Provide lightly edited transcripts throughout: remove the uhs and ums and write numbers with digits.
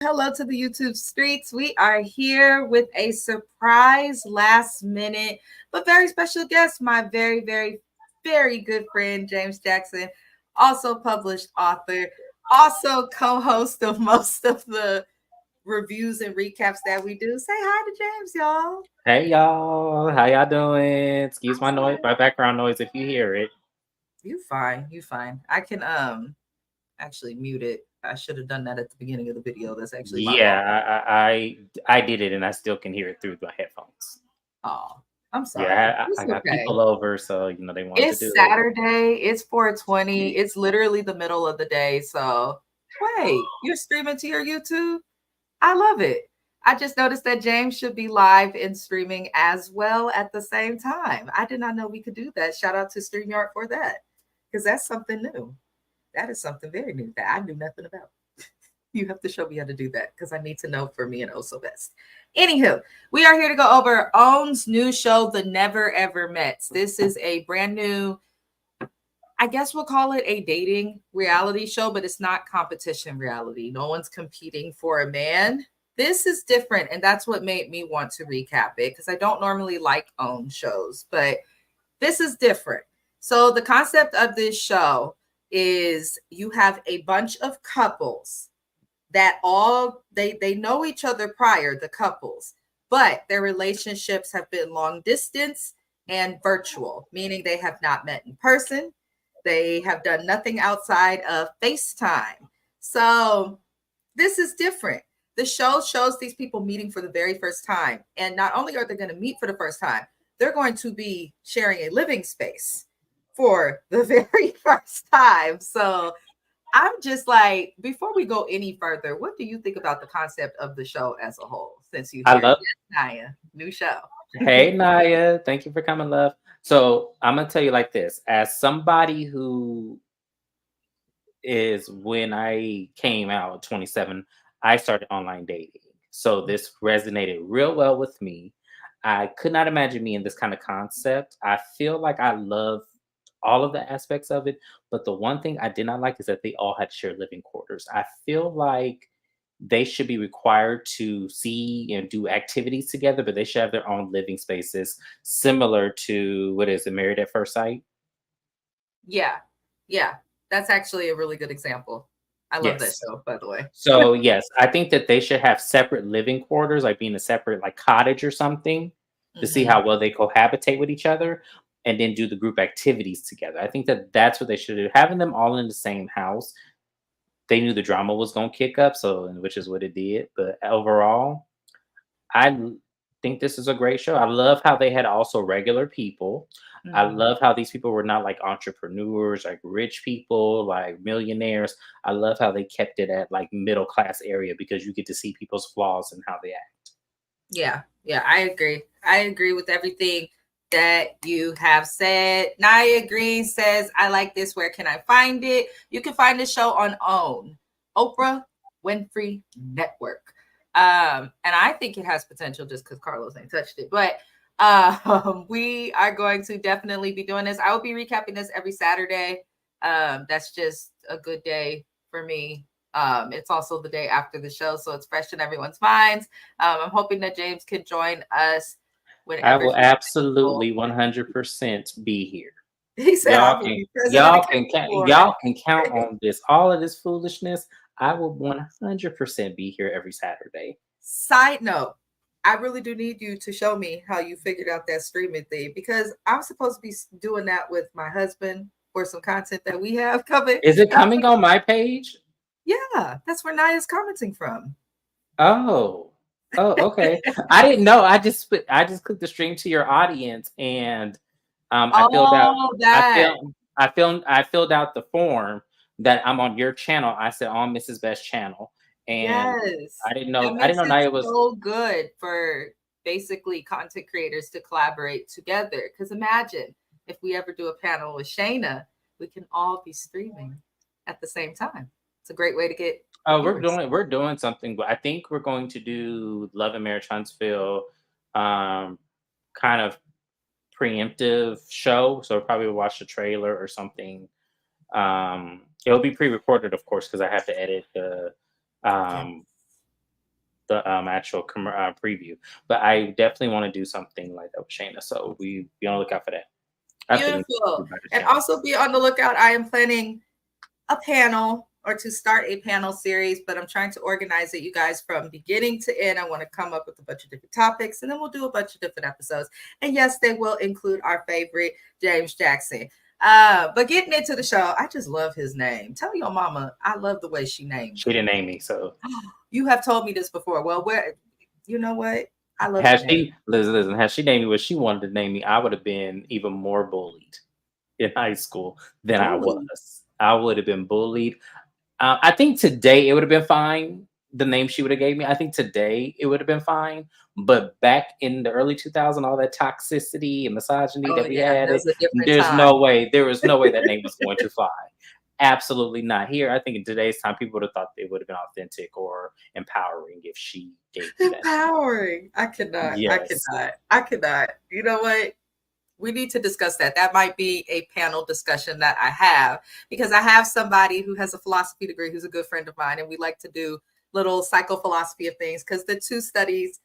Hello to the YouTube streets. We are here with a surprise last minute, but very special guest, my very good friend, James Jackson, also published author, also co-host of most of the reviews and recaps that we do. Say hi to James, y'all. Hey y'all, how y'all doing? Excuse my noise, my background noise if you hear it. You fine. I can actually mute it. I should have done that at the beginning of the video. That's actually my fault. Yeah, I did it and I still can hear it through my headphones. Oh, I'm sorry. Yeah, I It's got okay. people over, so they wanted to It's do it. Saturday. It's 4:20. It's literally the middle of the day. So, wait, you're streaming to your YouTube? I love it. I just noticed that James should be live and streaming as well at the same time. I did not know we could do that. Shout out to StreamYard for that because that's something new. That is something very new that I knew nothing about. You have to show me how to do that because I need to know for me and Oh So Best. Anywho, we are here to go over OWN's new show, The Never Ever Mets. This is a brand new, I guess we'll call it a dating reality show, but it's not competition reality. No one's competing for a man. This is different, and that's what made me want to recap it because I don't normally like OWN shows, but this is different. So the concept of this show is you have a bunch of couples that all they know each other prior, the couples, but their relationships have been long distance and virtual, meaning they have not met in person. They have done nothing outside of FaceTime. So this is different. The show shows these people meeting for the very first time. And not only are they going to meet for the first time, they're going to be sharing a living space for the very first time. So I'm just like, before we go any further, what do you think about the concept of the show as a whole? Since you I hear, love. yes, Naya, new show. Hey Naya, thank you for coming, love. So I'm gonna tell you like this: as somebody who is when I came out at 27, I started online dating. So this resonated real well with me. I could not imagine me in this kind of concept. I feel like I love all of the aspects of it, but the one thing I did not like is that they all had shared living quarters. I feel like they should be required to see and do activities together, but they should have their own living spaces, similar to what is it, Married at First Sight? Yeah, yeah, that's actually a really good example. I love that Yes. show, by the way. So yes, I think that they should have separate living quarters, like being a separate like cottage or something, to see Hmm. how well they cohabitate with each other, and then do the group activities together. I think that that's what they should do. Having them all in the same house, they knew the drama was going to kick up, so which is what it did. But overall, think this is a great show. I love how they had also regular people. I Hmm. love how these people were not like entrepreneurs, like rich people, like millionaires. I love how they kept it at like middle class area because you get to see people's flaws and how they act. Yeah, yeah, I agree. I agree with everything that you have said. Naya Green says, I like this. Where can I find it? You can find the show on OWN, Oprah Winfrey Network. And I think it has potential just because Carlos ain't touched it. But we are going to definitely be doing this. I will be recapping this every Saturday. That's just a good day for me. It's also the day after the show, so it's fresh in everyone's minds. I'm hoping that James can join us I whenever will he's available. absolutely 100% be here. He said, "I will be present and accounted for." Y'all can count on this. All of this foolishness, I will 100% be here every Saturday. Side note, I really do need you to show me how you figured out that streaming thing because I'm supposed to be doing that with my husband for some content that we have coming. Is it coming on my page? Yeah, that's where Naya's commenting from. Oh. Oh, okay. I didn't know. I just clicked the stream to your audience, and I filled out Oh, that. I filled out the form that I'm on your channel. I said on Mrs. Best channel, and Yes. I didn't That know makes it Naya was. so good for basically content creators to collaborate together. Because imagine if we ever do a panel with Shayna, we can all be streaming at the same time. It's a great way to get Oh, viewers. we're doing something, but I think we're going to do Love and Marriage Huntsville, um, kind of preemptive show. So probably watch the trailer or something. It'll be pre-recorded, of course, because I have to edit the Yeah. um the actual preview. But I definitely want to do something like that with Shayna. So we be on the lookout for that. I think Beautiful. And also be on the lookout. I am planning a panel or to start a panel series, but I'm trying to organize it, you guys, from beginning to end. I want to come up with a bunch of different topics, and then we'll do a bunch of different episodes. And yes, they will include our favorite James Jackson. But getting into the show, I just love his name. Tell your mama I love the way she named She didn't name me, so you have told me this before. Well, where you know what? I love has your name. she listen, has she named me what she wanted to name me, I would have been even more bullied in high school than I Bully. was. I would have been bullied. I think today it would have been fine. The name she would have gave me, I think today it would have been fine. But back in the early 2000s, all that toxicity and misogyny Oh that we yeah, had, that was a different there's time. no way. There was no way that name was going to fly. Absolutely not. Here, I think in today's time, people would have thought it would have been authentic or empowering if she gave me that name. Empowering. I cannot. I Yes. cannot. I cannot. You know what? We need to discuss that. That might be a panel discussion that I have because I have somebody who has a philosophy degree who's a good friend of mine, and we like to do little psychophilosophy of things because the two studies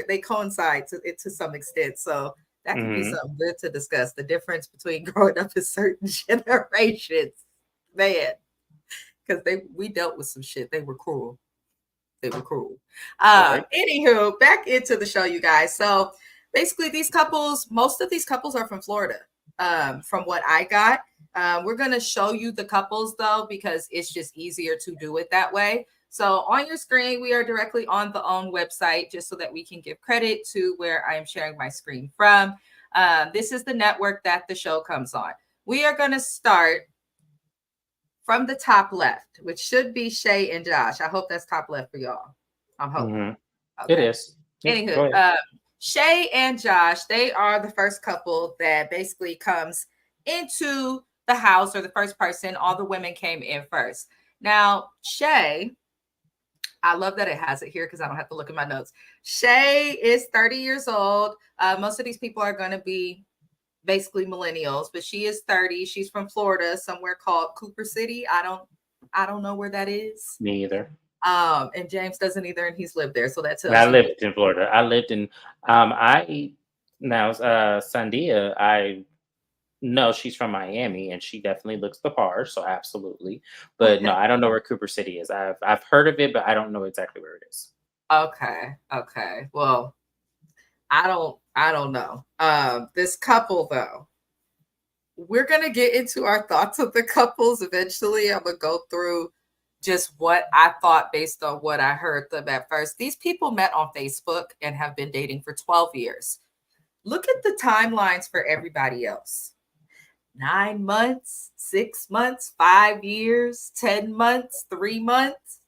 they coincide to some extent. So that could be something good to discuss. The difference between growing up in certain generations, man, because we dealt with some shit. They were cruel. They were cruel. Right. Anywho, back into the show, you guys. So basically, most of these couples are from Florida. From what I got, we're gonna show you the couples though because it's just easier to do it that way. So on your screen, we are directly on the OWN website, just so that we can give credit to where I am sharing my screen from. This is the network that the show comes on. We are gonna start from the top left, which should be Shay and Josh. I hope that's top left for y'all. I'm hoping. Okay. It is. Anywho, Shay and Josh, they are the first couple that basically comes into the house, or the first person. All the women came in first. Now, Shay, I love that it has it here because I don't have to look at my notes. Shay is 30 years old. Most of these people are going to be basically millennials, but she is 30. She's from Florida, somewhere called Cooper City. I don't know where that is. Me either. And James doesn't either, and he's lived there, so that tells I you. lived in Florida. I lived in Sandia. I know she's from Miami, and she definitely looks the part. So absolutely, but Okay. no, I don't know where Cooper City is. I've heard of it, but I don't know exactly where it is. Okay. Well, I don't know. This couple though, we're gonna get into our thoughts of the couples eventually. I'm gonna go through just what I thought based on what I heard them at first. These people met on Facebook and have been dating for 12 years. Look at the timelines for everybody else. 9 months, 6 months, 5 years, 10 months, 3 months.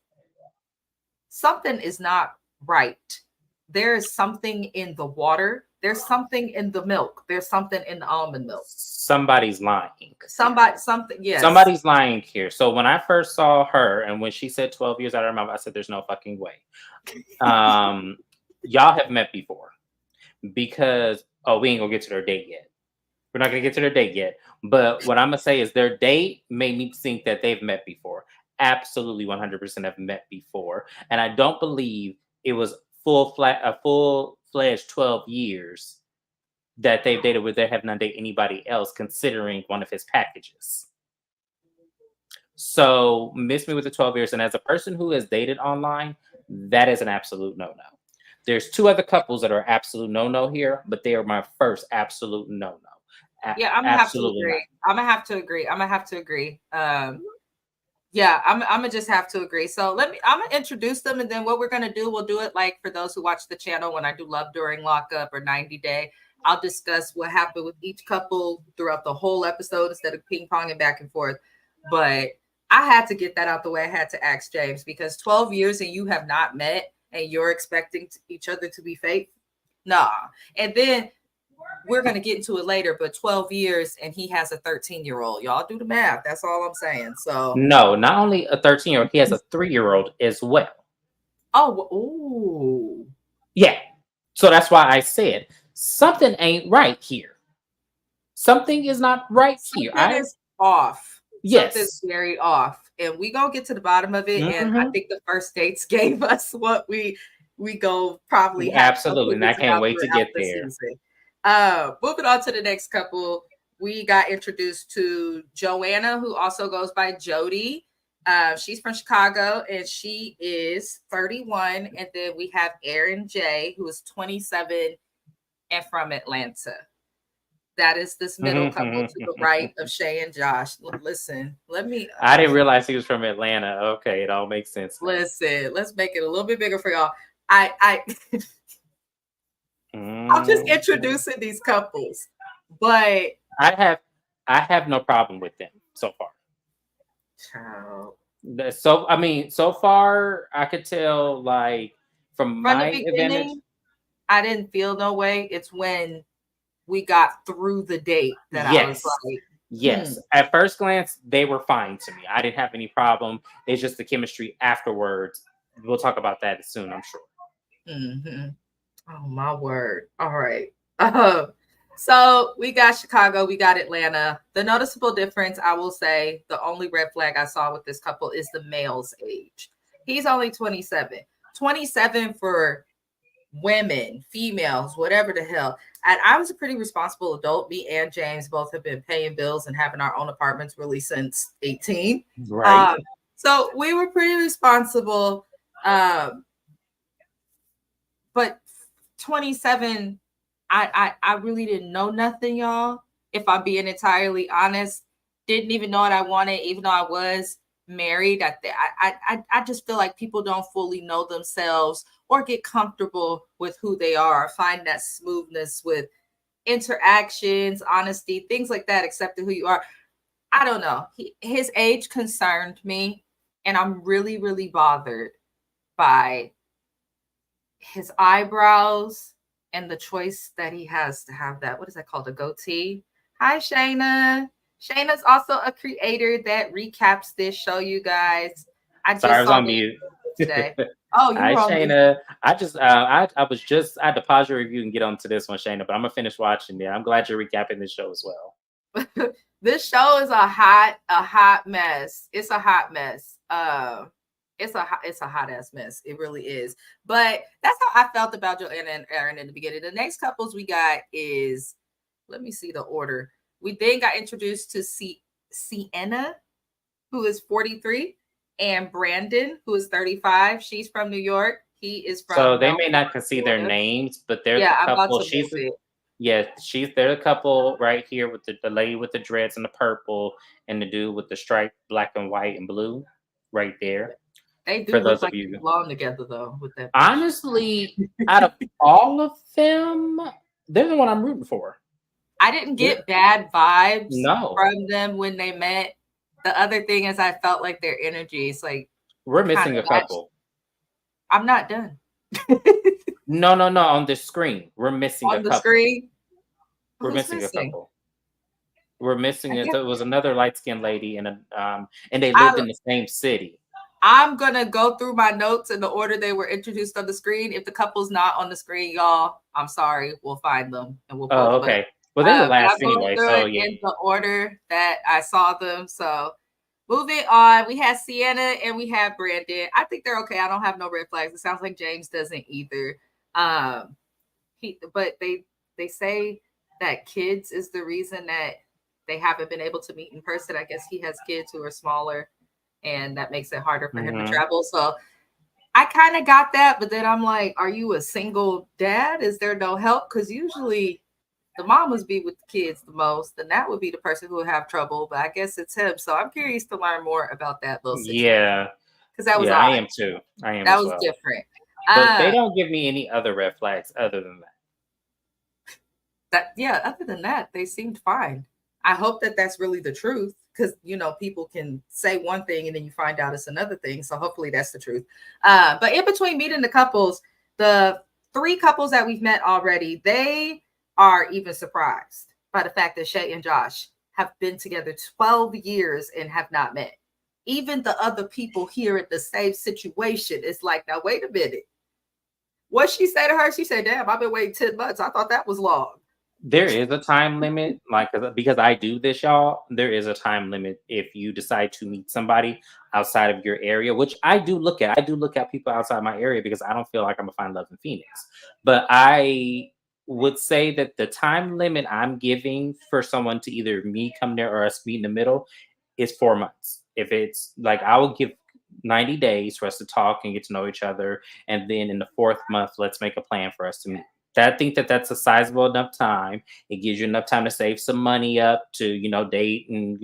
Something is not right. There is something in the water. There's something in the milk. There's something in the almond milk. Somebody's lying. Yes. Somebody's lying here. So when I first saw her, and when she said 12 years out of her mouth, I said, "There's no fucking way." Y'all have met before, because we ain't gonna get to their date yet. We're not gonna get to their date yet. But what I'm gonna say is their date made me think that they've met before. Absolutely, 100% have met before, and I don't believe it was a full-fledged 12 years that they've dated where they have not dated anybody else, considering one of his packages. So miss me with the 12 years, and as a person who has dated online, that is an absolute no-no. There's two other couples that are absolute no-no here, but they are my first absolute no-no. Yeah, I'm gonna have to agree. I'm gonna have to agree. Yeah, I'm gonna just have to agree. So I'm gonna introduce them, and then what we're gonna do, we'll do it like for those who watch the channel when I do Love During Lockup or 90 Day. I'll discuss what happened with each couple throughout the whole episode instead of ping-ponging back and forth. But I had to get that out the way. I had to ask James, because 12 years and you have not met and you're expecting each other to be fake. Nah. And then we're going to get into it later, but 12 years and he has a 13-year-old. Y'all do the math. That's all I'm saying. So no, not only a 13-year-old, he has a 3-year-old as well. Oh, yeah. So that's why I said something ain't right here. Something is not right here. Something is off. Yes. Something's very off. And we gonna get to the bottom of it. And I think the first dates gave us what we we go probably have a couple Absolutely. of And I years can't wait to out get the there. season. Moving on to the next couple, we got introduced to Joanna, who also goes by Jody. She's from Chicago and she is 31. And then we have Aaron J, who is 27 and from Atlanta. That is this middle couple to the right of Shay and Josh. Listen, let me I didn't realize he was from Atlanta. Okay, it all makes sense now. listen. Let's make it a little bit bigger for y'all. I I'm just introducing these couples, but I have no problem with them so far. child, So I mean, so far I could tell like from from the my advantage. beginning, I didn't feel no way. It's when we got through the date that I was Yes. like, Yes. At first glance, they were fine to me. I didn't have any problem. It's just the chemistry afterwards. We'll talk about that soon, I'm sure. Oh my word. All right. So we got Chicago, we got Atlanta. The noticeable difference, I will say, the only red flag I saw with this couple is the male's age. He's only 27. 27 for women, females, whatever the hell. And I was a pretty responsible adult. Me and James both have been paying bills and having our own apartments really since 18. Right. So we were pretty responsible. But 27, I really didn't know nothing, y'all. If I'm being entirely honest, didn't even know what I wanted, even though I was married. I just feel like people don't fully know themselves or get comfortable with who they are, find that smoothness with interactions, honesty, things like that, accepting who you are. I don't know. His age concerned me, and I'm really, really bothered by his eyebrows and the choice that he has to have that. What is that called? A goatee. Hi, Shayna. Shayna's also a creator that recaps this show, you guys. I just Sorry, I was saw on this mute. today. Oh, you Hi, were on mute. Shayna. I was just I had to pause your review and get onto this one, Shayna, but I'm gonna finish watching it. I'm glad you're recapping this show as well. This show is a hot mess. It's a hot mess. It's a hot ass mess. It really is. But that's how I felt about Joanna and Aaron in the beginning. The next couples we got is, let me see the order. We then got introduced to Sienna, who is 43, and Brandon, who is 35. She's from New York. He is So from they Melbourne, may not see their Florida. names, but they're the Yeah, I'm about couple. to move it. They're the couple right here with the lady with the dreads and the purple and the dude with the stripe, black and white and blue, right there. They do For look those of like they you, belong together though, with that. honestly, out of all of them, they're the one I'm rooting for. I didn't get bad vibes No, from them when they met. The other thing is I felt like their energies like we're kind missing of a matched. couple. I'm not done. No. On the screen, we're missing a On the couple. screen, We're who's missing a missing? couple. We're missing I it. guess There was another light skinned lady, and they lived I in the same city. I'm gonna go through my notes in the order they were introduced on the screen. If the couple's not on the screen, y'all, I'm sorry. We'll find them and we'll Oh, post. But okay. Well, they were but I'm last going anyway, through so it yeah. in the order that I saw them. So moving on, we have Sienna and we have Brandon. I think they're okay. I don't have no red flags. It sounds like James doesn't either. But they say that kids is the reason that they haven't been able to meet in person. I guess he has kids who are smaller, and that makes it harder for him to travel. So I kind of got that, but then I'm like, are you a single dad? Is there no help? Because usually the mamas be with the kids the most, and that would be the person who would have trouble. But I guess it's him. So I'm curious to learn more about that little situation Yeah. because that was Yeah, I odd. am too. I am That as was well. different. But they don't give me any other red flags other than that. Other than that, they seemed fine. I hope that that's really the truth because people can say one thing and then you find out it's another thing. So hopefully that's the truth. But in between meeting the couples, the 3 couples that we've met already, they are even surprised by the fact that Shay and Josh have been together 12 years and have not met. Even the other people here at the same situation is like, now wait a minute. What she said to her, she said, damn, I've been waiting 10 months. I thought that was long. There is a time limit, like, because I do this, y'all. There is a time limit if you decide to meet somebody outside of your area, which I do look at. I do look at people outside my area because I don't feel like I'm gonna find love in Phoenix. But I would say that the time limit I'm giving for someone to either me come there or us meet in the middle is 4 months. If it's like, I will give 90 days for us to talk and get to know each other, and then in the fourth month, let's make a plan for us to meet. I think that that's a sizable enough time. It gives you enough time to save some money up to, date and,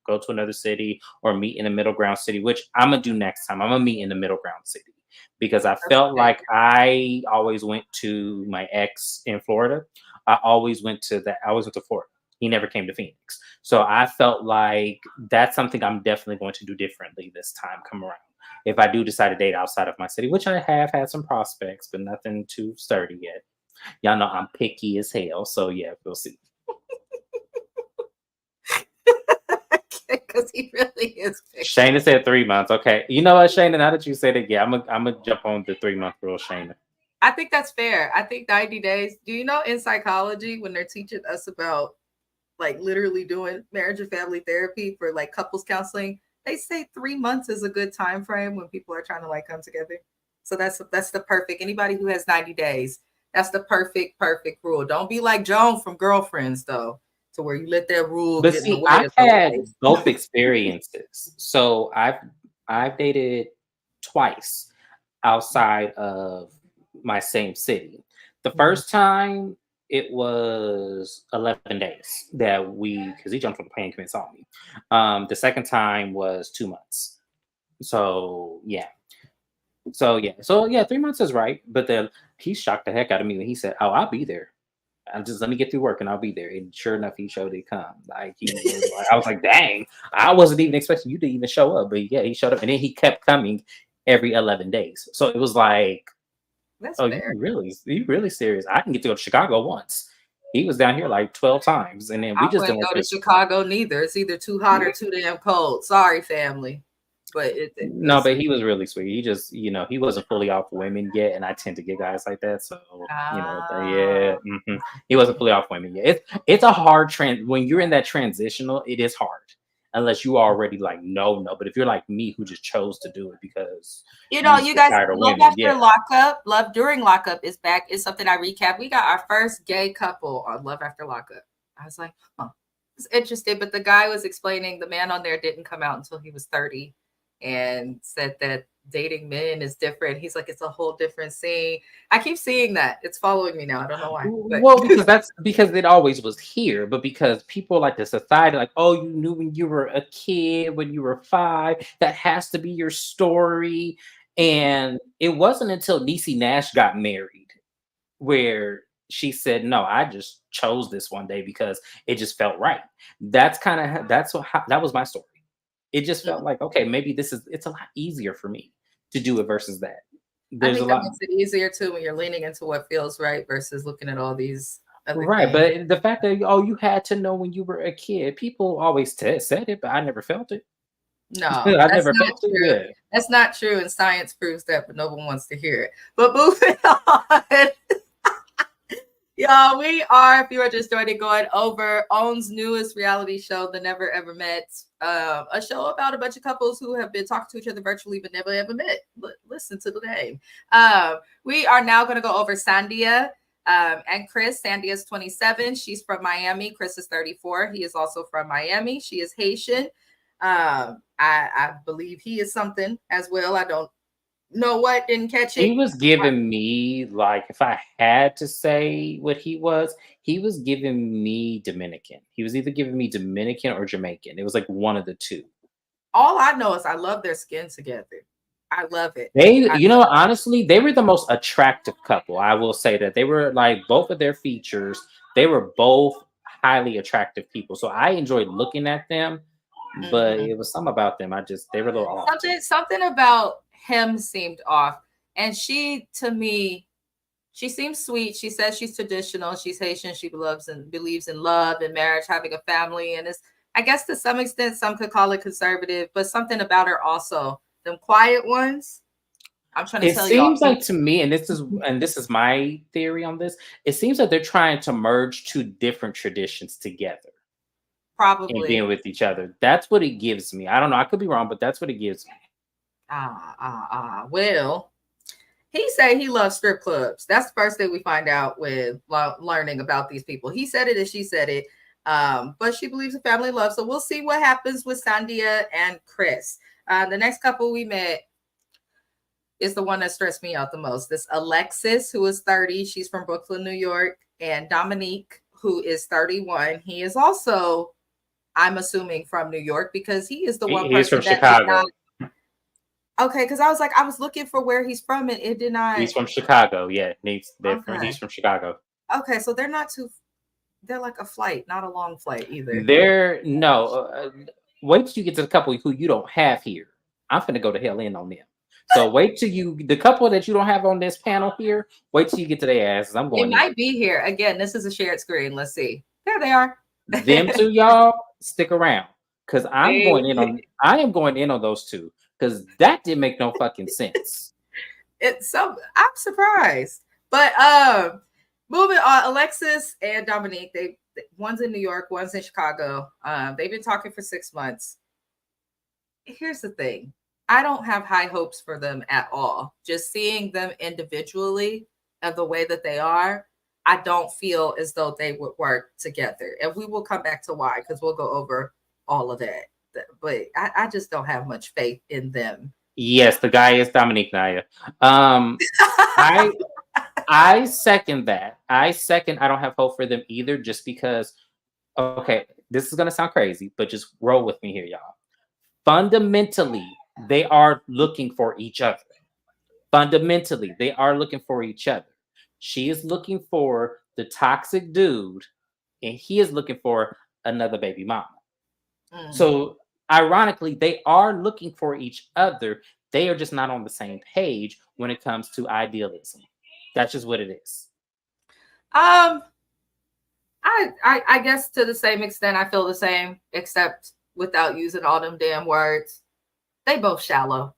go to another city or meet in a middle ground city, which I'm going to do next time. I'm going to meet in the middle ground city because I That's felt fair. like I always went to my ex in Florida. I always went to Florida. He never came to Phoenix. So I felt like that's something I'm definitely going to do differently this time come around. If I do decide to date outside of my city, which I have had some prospects, but nothing too sturdy yet. Y'all know I'm picky as hell. So yeah, we'll see. Because he really is picky. Shayna said 3 months. Okay. You know what, Shayna? Now that you said it, yeah, I'm gonna jump on the 3 month rule, Shayna. I think that's fair. I think 90 days. Do you know in psychology when they're teaching us about like literally doing marriage and family therapy for like couples counseling, they say 3 months is a good time frame when people are trying to like come together. So that's the perfect. Anybody who has 90 days, that's the perfect rule. Don't be like Joan from Girlfriends though, to where you let that rule But get in the see, way I've of the had life. both experiences. So I've dated twice outside of my same city. The Mhm. first time it was 11 days that because he jumped from the plane and saw me. The second time was 2 months. So yeah. So yeah, 3 months is right. But then he shocked the heck out of me when he said, "Oh, I'll be there. I just let me get through work and I'll be there." And sure enough, he showed it come. Like he was like, I was like, dang, I wasn't even expecting you to even show up. But yeah, he showed up and then he kept coming every 11 days. So it was like, That's oh, fair. you really serious? I can get to go to Chicago once. He was down here like 12 times. And then we I just wouldn't didn't go to finish. Chicago neither. It's either too hot or too damn cold. Sorry, family. But No, it's but he was really sweet. He just, he wasn't fully off women yet, and I tend to get guys like that. So, ah, yeah, he wasn't fully off women yet. It's a hard when you're in that transitional. It is hard unless you already like no. But if you're like me, who just chose to do it because you just you get guys, tired of love women, yeah. after lockup, love during lockup is back. Is something I recap. We got our first gay couple on Love After Lockup. I was like, huh, it's interesting. But the guy was explaining the man on there didn't come out until he was 30, and said that dating men is different. He's like, it's a whole different scene. I keep seeing that. It's following me now. I don't know why, but Well, because it always was here, but because people like the society, like, oh, you knew when you were a kid, when you were 5, that has to be your story. And it wasn't until Niecy Nash got married where she said, "No, I just chose this one day because it just felt right." That was my story. It just felt like, okay, maybe it's a lot easier for me to do it versus that. I There's a think that lot. makes it easier too when you're leaning into what feels right versus looking at all these other Right, things. but the fact that you had to know when you were a kid, people always said it, but I never felt it. No, I that's never not felt it. true. Yeah. That's not true, and science proves that, but no one wants to hear it. But moving on, y'all, we are, if you are just joining, going over OWN's newest reality show, The Never Ever Met, a show about a bunch of couples who have been talking to each other virtually but never ever met. Listen to the name. We are now going to go over Sandia and Chris. Sandia is 27. She's from Miami. Chris is 34. He is also from Miami. She is Haitian. I believe he is something as well. I don't know what, didn't catch He it. was giving me, like, if I had to say what he was giving me Dominican. He was either giving me Dominican or Jamaican. It was like one of the two. All I know is I love their skin together. I love it. They, I honestly, they were the most attractive couple. I will say that they were like both of their features. They were both highly attractive people. So I enjoyed looking at them, but mhm. it was something about them. They were a little off to me. Something about him seemed off. And she, to me, she seems sweet. She says she's traditional. She's Haitian. She loves and believes in love and marriage, having a family. And it's, I guess to some extent, some could call it conservative, but something about her also. Them quiet ones. I'm trying to It tell y'all. seems like to me, and this is my theory on this. It seems like they're trying to merge two different traditions together and being Probably. with each other. That's what it gives me. I don't know. I could be wrong, but that's what it gives me. Well, he said he loves strip clubs. That's the first thing we find out with learning about these people. He said it and she said it. But she believes the family loves. So we'll see what happens with Sandia and Chris. The next couple we met is the one that stressed me out the most. This Alexis, who is 30. She's from Brooklyn, New York. And Dominique, who is 31. He is also, I'm assuming, from New York because he is the one He's from person that did not. Chicago. Okay, because I was looking for where he's from and it did not. He's from Chicago. Yeah, he's Okay. from Chicago. Okay, so they're not too. They're like a flight, not a long flight either. There, no. Wait till you get to the couple who you don't have here. I'm finna go to hell in on them. So wait till the couple that you don't have on this panel here. Wait till you get to their asses. I'm They going in. might be here again. This is a shared screen. Let's see. There they are. Them two, y'all, stick around because I They, am going in on those two because that didn't make no fucking sense. it's so I'm surprised, but moving on. Alexis and Dominique. One's in New York, one's in Chicago. They've been talking for 6 months. Here's the thing. I don't have high hopes for them at all. Just seeing them individually and the way that they are, I don't feel as though they would work together. And we will come back to why, because we'll go over all of that. But I just don't have much faith in them. Yes, the guy is Dominique Naya. I I second that. I don't have hope for them either, just because. Okay, this is gonna sound crazy, but just roll with me here, y'all. Fundamentally, they are looking for each other. Fundamentally, they are looking for each other. She is looking for the toxic dude, and he is looking for another baby mama. Mm. So, ironically, they are looking for each other. They are just not on the same page when it comes to idealism. That's just what it is. Um, I guess to the same extent I feel the same, except without using all them damn words. They both shallow.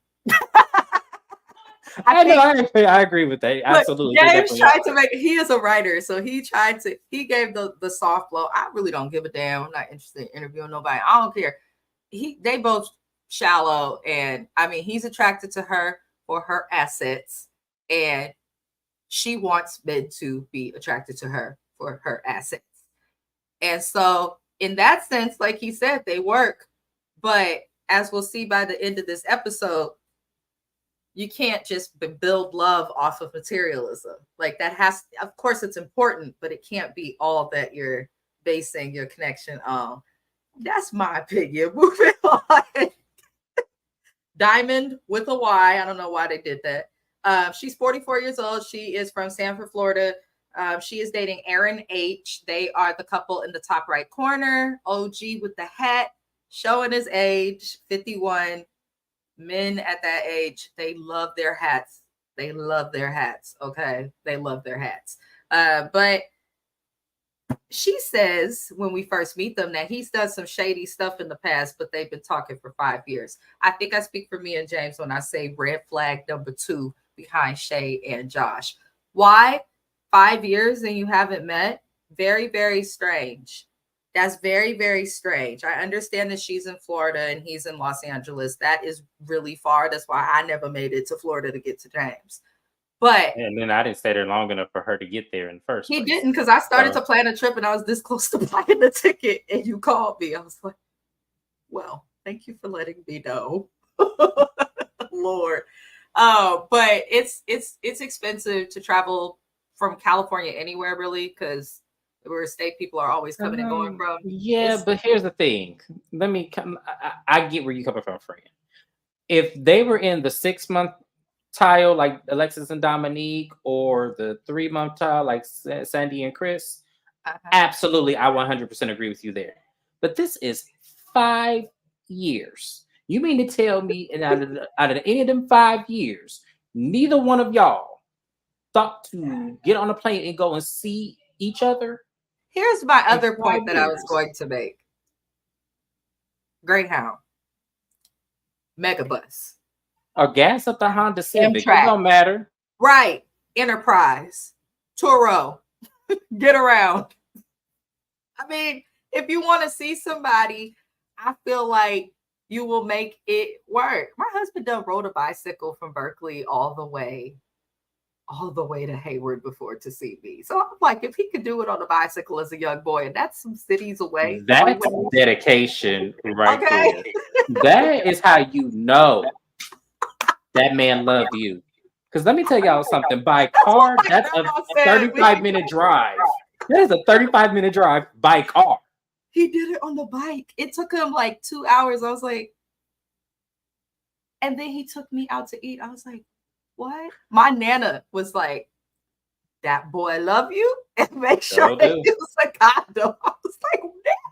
I know. I agree with that. Look, Absolutely, they James definitely are. tried to make. He is a writer, so he gave the soft blow. I really don't give a damn. I'm not interested in interviewing nobody. I don't care. They both shallow, and I mean he's attracted to her for her assets, and she wants men to be attracted to her for her assets. And so, in that sense, like he said, they work. But as we'll see by the end of this episode, you can't just build love off of materialism. Like that of course, it's important, but it can't be all that you're basing your connection on. That's my opinion. Moving on. Diamond with a Y. I don't know why they did that. She's 44 years old. She is from Sanford, Florida. She is dating Aaron H. They are the couple in the top right corner. OG with the hat, showing his age, 51. Men at that age, they love their hats. They love their hats. Okay. They love their hats. But she says when we first meet them that he's done some shady stuff in the past, but they've been talking for 5 years. I think I speak for me and James when I say red flag number 2 behind Shay and Josh. Why 5 years and you haven't met? Very, very strange. That's very, very strange. I understand that she's in Florida and he's in Los Angeles. That is really far. That's why I never made it to Florida to get to James. But And then I didn't stay there long enough for her to get there in the first he place. didn't, because I started to plan a trip and I was this close to buying the ticket and you called me. I was like, well, thank you for letting me know. Lord. But it's expensive to travel from California anywhere really, because where state people are always coming and going from. Yeah, but here's the thing. Let me come. I get where you're coming from, friend. If they were in the 6-month tile like Alexis and Dominique, or the 3-month tile like Sandy and Chris, absolutely, I 100% agree with you there. But this is 5 years. You mean to tell me, and out of any of them 5 years, neither one of y'all thought to get on a plane and go and see each other? Here's my In other 5 point that I was years. going to make. Greyhound. Megabus. Or gas up the Honda Civic. It Amtrak. don't matter. Right. Enterprise. Turo. Get around. I mean, if you want to see somebody, I feel like you will make it work. My husband done rode a bicycle from Berkeley all the way to Hayward before to see me. So I'm like, if he could do it on a bicycle as a young boy, and that's some cities away, That's dedication right okay. there. That is how you know that man love you. Because let me tell y'all something. By car, that's a 35-minute drive. That is a 35-minute drive by car. He did it on the bike. It took him like 2 hours. I was like, and then he took me out to eat. I was like, what? My Nana was like, that boy love you and make sure that he was a condom. I was like,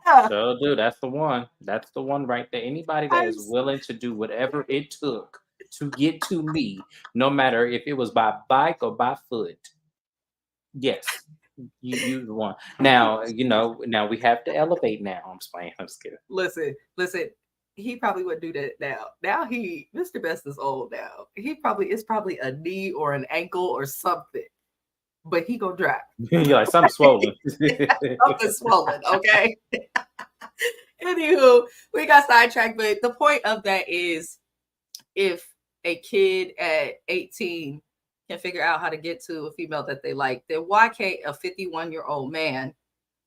Nana. So do. That's the one. That's the one right there. Anybody that is willing to do whatever it took to get to me, no matter if it was by bike or by foot. Yes. You the one. Now, now we have to elevate now. I'm just playing. I'm just kidding. Listen. He probably wouldn't do that now. Now Mr. Best is old now. It's probably a knee or an ankle or something. But he gonna drive. You're like, something swollen. Something swollen, okay? Anywho, we got sidetracked, but the point of that is if a kid at 18 can figure out how to get to a female that they like, then why can't a 51-year-old man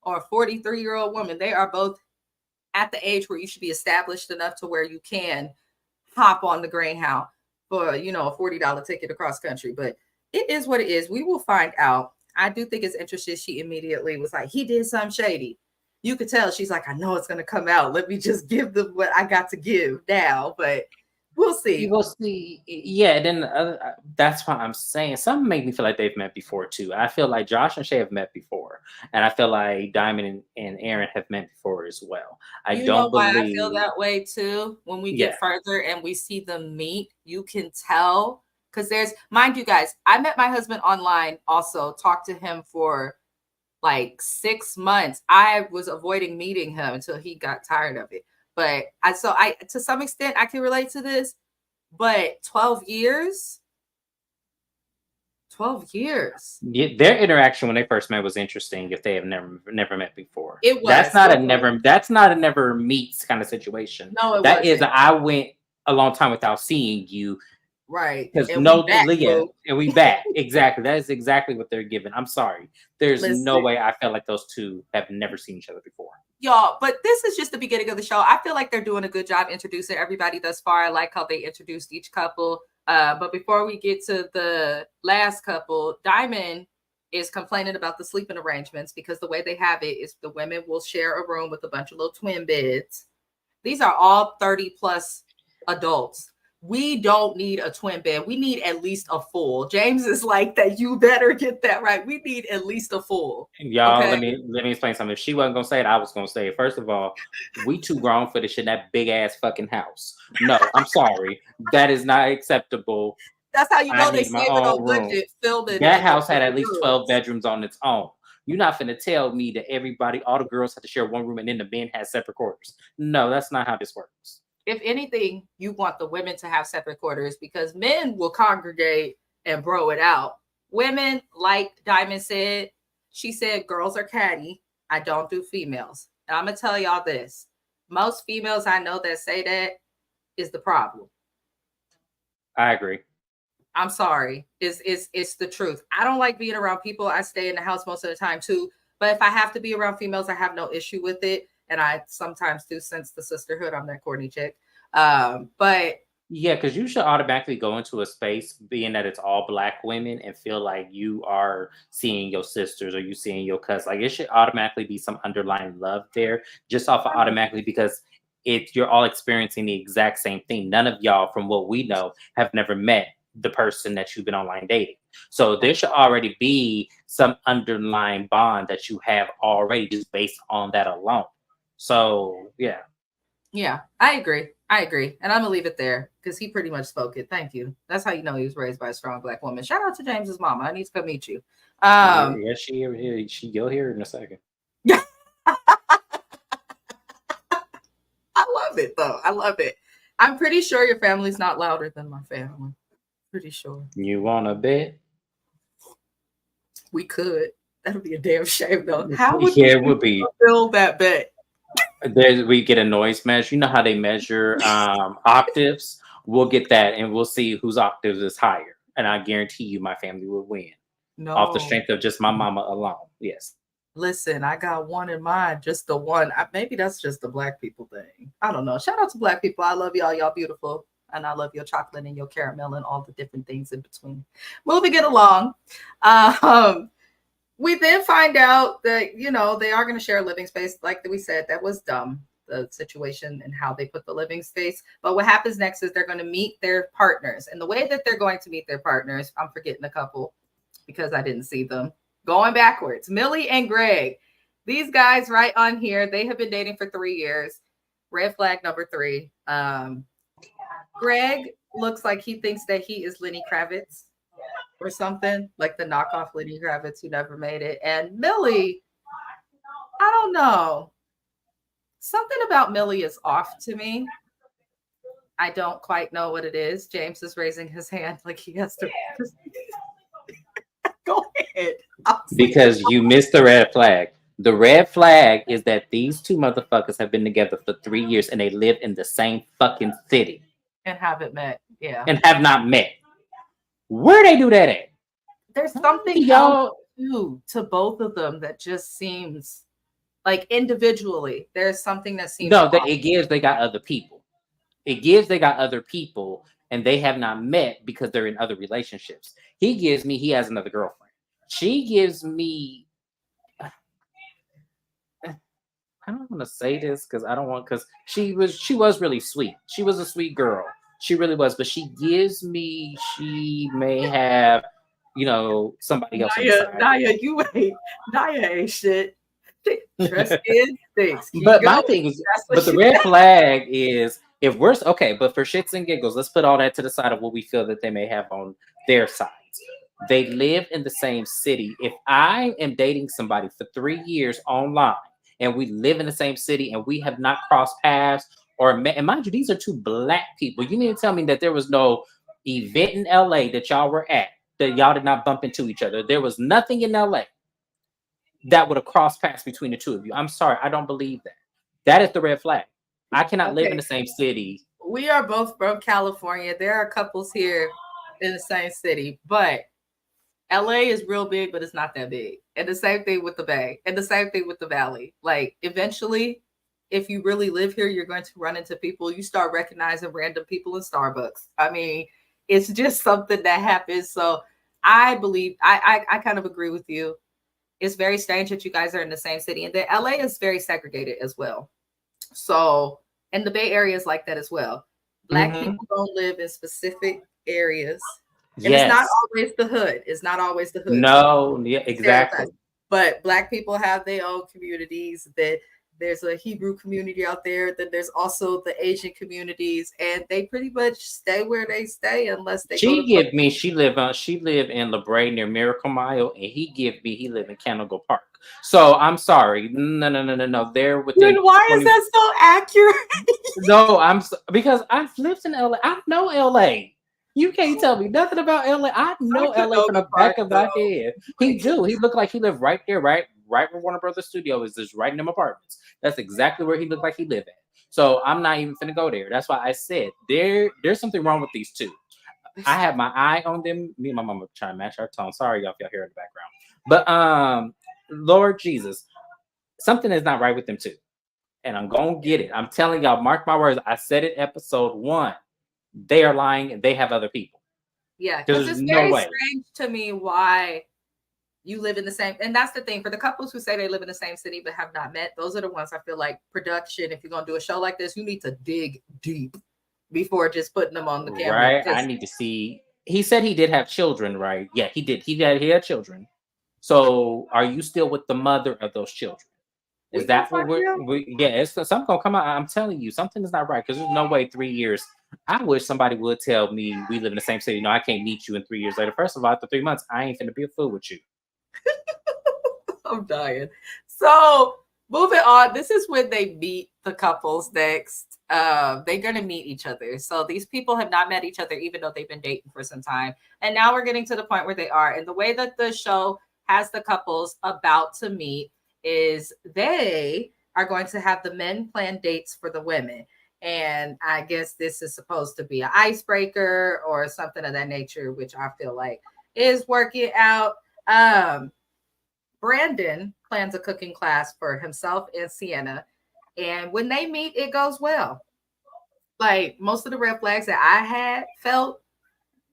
or a 43-year-old woman, they are both at the age where you should be established enough to where you can hop on the Greyhound for, a $40 ticket across country. But it is what it is. We will find out. I do think it's interesting. She immediately was like, he did something shady. You could tell she's like, I know it's going to come out. Let me just give them what I got to give now. But we'll see. We'll see. Yeah, then that's why I'm saying some make me feel like they've met before too. I feel like Josh and Shay have met before, and I feel like Diamond and Aaron have met before as well. I don't believe. Why I feel that way too. When we get further and we see them meet, you can tell because mind you guys, I met my husband online. Also, talked to him for like 6 months. I was avoiding meeting him until he got tired of it. But I to some extent I can relate to this, but 12 years. Yeah, their interaction when they first met was interesting. If they have never met before, it was. That's not a never meets kind of situation. No, that wasn't. Is I went a long time without seeing you. Right. Because and we back. Exactly. That is exactly what they're giving. I'm sorry. There's no way I felt like those two have never seen each other before. Y'all, but this is just the beginning of the show. I feel like they're doing a good job introducing everybody thus far. I like how they introduced each couple. But before we get to the last couple, Diamond is complaining about the sleeping arrangements because the way they have it is the women will share a room with a bunch of little twin beds. These are all 30 plus adults. We don't need a twin bed. We need at least a full. James is like that. You better get that right. We need at least a full. Y'all, okay? let me explain something. If she wasn't gonna say it, I was gonna say it. First of all, we too grown for this shit in that big ass fucking house. No, I'm sorry. That is not acceptable. That's how you know they saved it on budget. That house had at least 12 bedrooms on its own. You're not finna tell me that all the girls had to share one room and then the men had separate quarters. No, that's not how this works. If anything, you want the women to have separate quarters because men will congregate and bro it out. Women, like Diamond said, she said, girls are catty. I don't do females. And I'm going to tell y'all this. Most females I know that say that is the problem. I agree. I'm sorry. It's the truth. I don't like being around people. I stay in the house most of the time too. But if I have to be around females, I have no issue with it. And I sometimes do sense the sisterhood. I'm that corny chick. But yeah, because you should automatically go into a space being that it's all Black women and feel like you are seeing your sisters or you seeing your cousins. Like it should automatically be some underlying love there, just off of automatically because you're all experiencing the exact same thing. None of y'all, from what we know, have never met the person that you've been online dating. So there should already be some underlying bond that you have already just based on that alone. So, yeah. Yeah, I agree. And I'm going to leave it there because he pretty much spoke it. Thank you. That's how you know he was raised by a strong Black woman. Shout out to James's mama. I need to come meet you. Yes, you'll hear it in a second. I love it, though. I love it. I'm pretty sure your family's not louder than my family. Pretty sure. You want a bit? We could. That would be a damn shame, though. How would Yeah, we it would be. fulfill that bet? There, we get a noise measure. You know how they measure octaves? We'll get that, and we'll see whose octaves is higher. And I guarantee you, my family will win off the No. strength of just my mama alone. Yes. Listen, I got one in mind, just the one. Maybe that's just the black people thing. I don't know. Shout out to black people. I love y'all. Y'all beautiful. And I love your chocolate and your caramel and all the different things in between. Moving it along. We then find out that, you know, they are going to share a living space. Like we said, that was dumb, the situation and how they put the living space. But what happens next is they're going to meet their partners. And the way that they're going to meet their partners, I'm forgetting a couple because I didn't see them. Going backwards, Millie and Greg. These guys right on here, they have been dating for 3 years. Red flag number 3. Greg looks like he thinks that he is Lenny Kravitz or something, like the knockoff Lenny Kravitz who never made it. And Millie, I don't know. Something about Millie is off to me. I don't quite know what it is. James is raising his hand like he has to. Go ahead. Because you missed the red flag. The red flag is that these two motherfuckers have been together for 3 years and they live in the same fucking city. And haven't met. Yeah. And have not met. Where they do that at? There's something else too to both of them that just seems like individually. There's something that seems it gives they got other people. It gives they got other people and they have not met because they're in other relationships. He gives me he has another girlfriend. She gives me I don't want to say this because I don't want because she was really sweet. She was a sweet girl. She really was, but she gives me she may have, you know, somebody else. Naya, Naya ain't shit. Trust instincts. But my thing is, but the red flag is if we're okay, but for shits and giggles, let's put all that to the side of what we feel that they may have on their sides. They live in the same city. If I am dating somebody for 3 years online and we live in the same city and we have not crossed paths or met, and mind you, these are two black people. You mean to tell me that there was no event in LA that y'all were at that y'all did not bump into each other? There was nothing in LA that would have crossed paths between the two of you. I'm sorry, I don't believe that. That is the red flag. I cannot live in the same city. We are both from California. There are couples here in the same city, but LA is real big, but it's not that big. And the same thing with the Bay, and the same thing with the Valley. Like eventually, if you really live here, you're going to run into people. You start recognizing random people in Starbucks. I mean, it's just something that happens. So I believe I kind of agree with you. It's very strange that you guys are in the same city, and that LA is very segregated as well. So, and the Bay Area is like that as well. Black people don't live in specific areas. And it's not always the hood. It's not always the hood. No, yeah, exactly. But Black people have their own communities. That there's a Hebrew community out there. Then there's also the Asian communities, and they pretty much stay where they stay unless they. She live in La Brea near Miracle Mile, and he live in Canoga Park. So I'm sorry, no. They're within. Then why is that so accurate? No, because I've lived in LA. I know LA. You can't tell me nothing about LA. I know LA from the back of my head. He looked like he lived right there, right where Warner Brothers Studio is, just right in them apartments. That's exactly where he looked like he lived at. So I'm not even finna go there. That's why I said there's something wrong with these two. I have my eye on them. Me and my mama trying to match our tone. Sorry, y'all, if y'all hear in the background. But Lord Jesus, something is not right with them too. And I'm gonna get it. I'm telling y'all, mark my words. I said it episode 1. They are lying and they have other people. Yeah, because it's very strange to me why you live in the same, and that's the thing for the couples who say they live in the same city but have not met. Those are the ones I feel like production. If you're gonna do a show like this, you need to dig deep before just putting them on the camera. Right. I need to see. He said he did have children, right? Yeah, he did. He had children. So are you still with the mother of those children? Is that what it's something gonna come out? I'm telling you, something is not right because there's no way 3 years. I wish somebody would tell me we live in the same city. No, I can't meet you in 3 years later. First of all, after 3 months, I ain't finna be a fool with you. I'm dying. So Moving on. This is when they meet the couples next. They're gonna meet each other. So these people have not met each other, even though they've been dating for some time. And now we're getting to the point where they are. And the way that the show has the couples about to meet is they are going to have the men plan dates for the women. And I guess this is supposed to be an icebreaker or something of that nature, which I feel like is working out. Brandon plans a cooking class for himself and Sienna. And when they meet, it goes well. Like most of the red flags that I had felt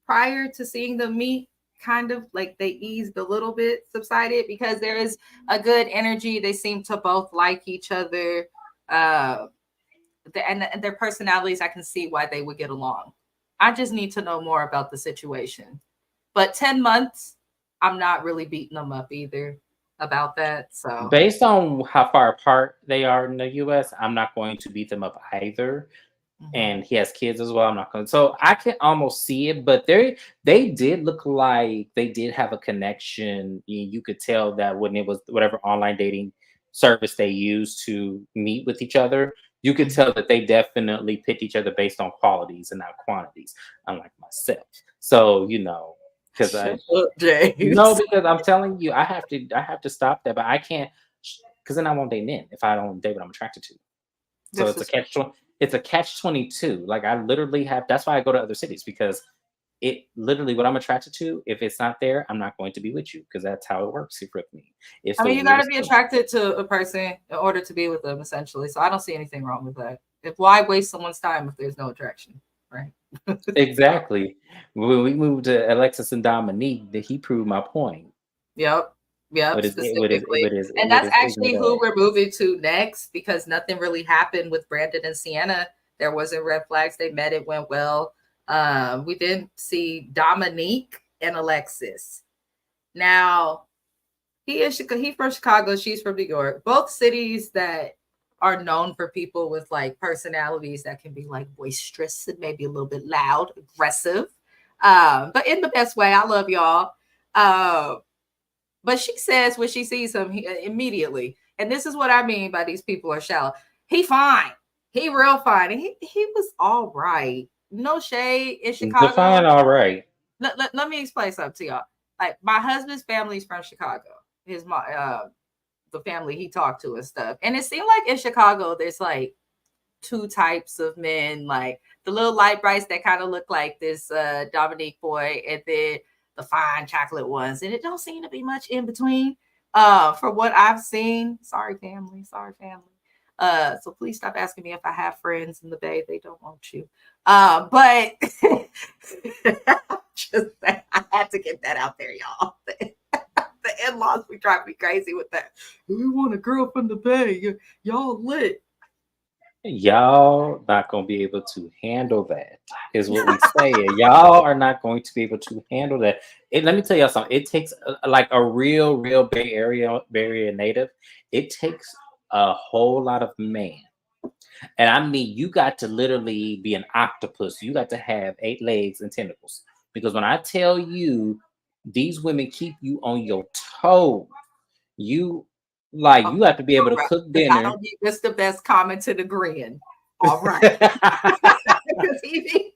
prior to seeing them meet, kind of like they eased a little bit, subsided because there is a good energy. They seem to both like each other. Uh, and their personalities, I can see why they would get along. I just need to know more about the situation. But 10 months, I'm not really beating them up either about that. So, Based on how far apart they are in the US, I'm not going to beat them up either. mhm, And he has kids as well. I'm not going to. So I can almost see it, but they did look like they did have a connection. You could tell that when it was whatever online dating service they used to meet with each other, you could mhm. tell that they definitely picked each other based on qualities and not quantities, unlike myself. So because I Shut up, no, James. because I'm telling you, I have to stop that, but I can't because then I won't date men if I don't date what I'm attracted to. So This it's a is catch 22. Like I literally have that's why I go to other cities because it literally what I'm attracted to, if it's not there, I'm not going to be with you because that's how it works here with me. It's I the mean, you got to weirdest be thing. attracted to a person in order to be with them, essentially. So I don't see anything wrong with that. If why waste someone's time if there's no attraction, right? So, Exactly. When we moved to Alexis and Dominique, that he proved my point yep, yep, with his with his specifically. with his And with that's his ignorant actually who ass. we're moving to next because nothing really happened with Brandon and Sienna. There wasn't red flags. They met, it went well. We didn't see Dominique and Alexis. Now, he from Chicago, she's from New York. Both cities that are known for people with like personalities that can be like boisterous and maybe a little bit loud, aggressive. But in the best way. I love y'all. Um, but she says when she sees him immediately, and this is what I mean by these people are shallow. He fine. He real fine. And he was all right. No shade in Define Chicago. all right. Let me explain something to y'all. Like my husband's family's from Chicago. His mom, the family he talked to and stuff. And it seemed like in Chicago, there's like two types of men, like the little light brights that kind of look like this Dominique boy, and then the fine chocolate ones. And it don't seem to be much in between. For what I've seen. Sorry, family. Sorry, family. So please stop asking me if I have friends in the Bay. They don't want you. But just I had to get that out there, y'all. The in-laws we drive me crazy with that. We want a girl from the Bay. Y'all lit. Y'all not gonna be able to handle that, is what we say. Y'all are not going to be able to handle that. Let me tell y'all something. It takes like a real Bay Area native. It takes a whole lot of man, and I mean, you got to literally be an octopus. You got to have 8 legs and tentacles. Because when I tell you, these women keep you on your toes. You Okay, you have to be able all to right. cook Because I dinner. don't need this the best comment to the grin. All right. Because he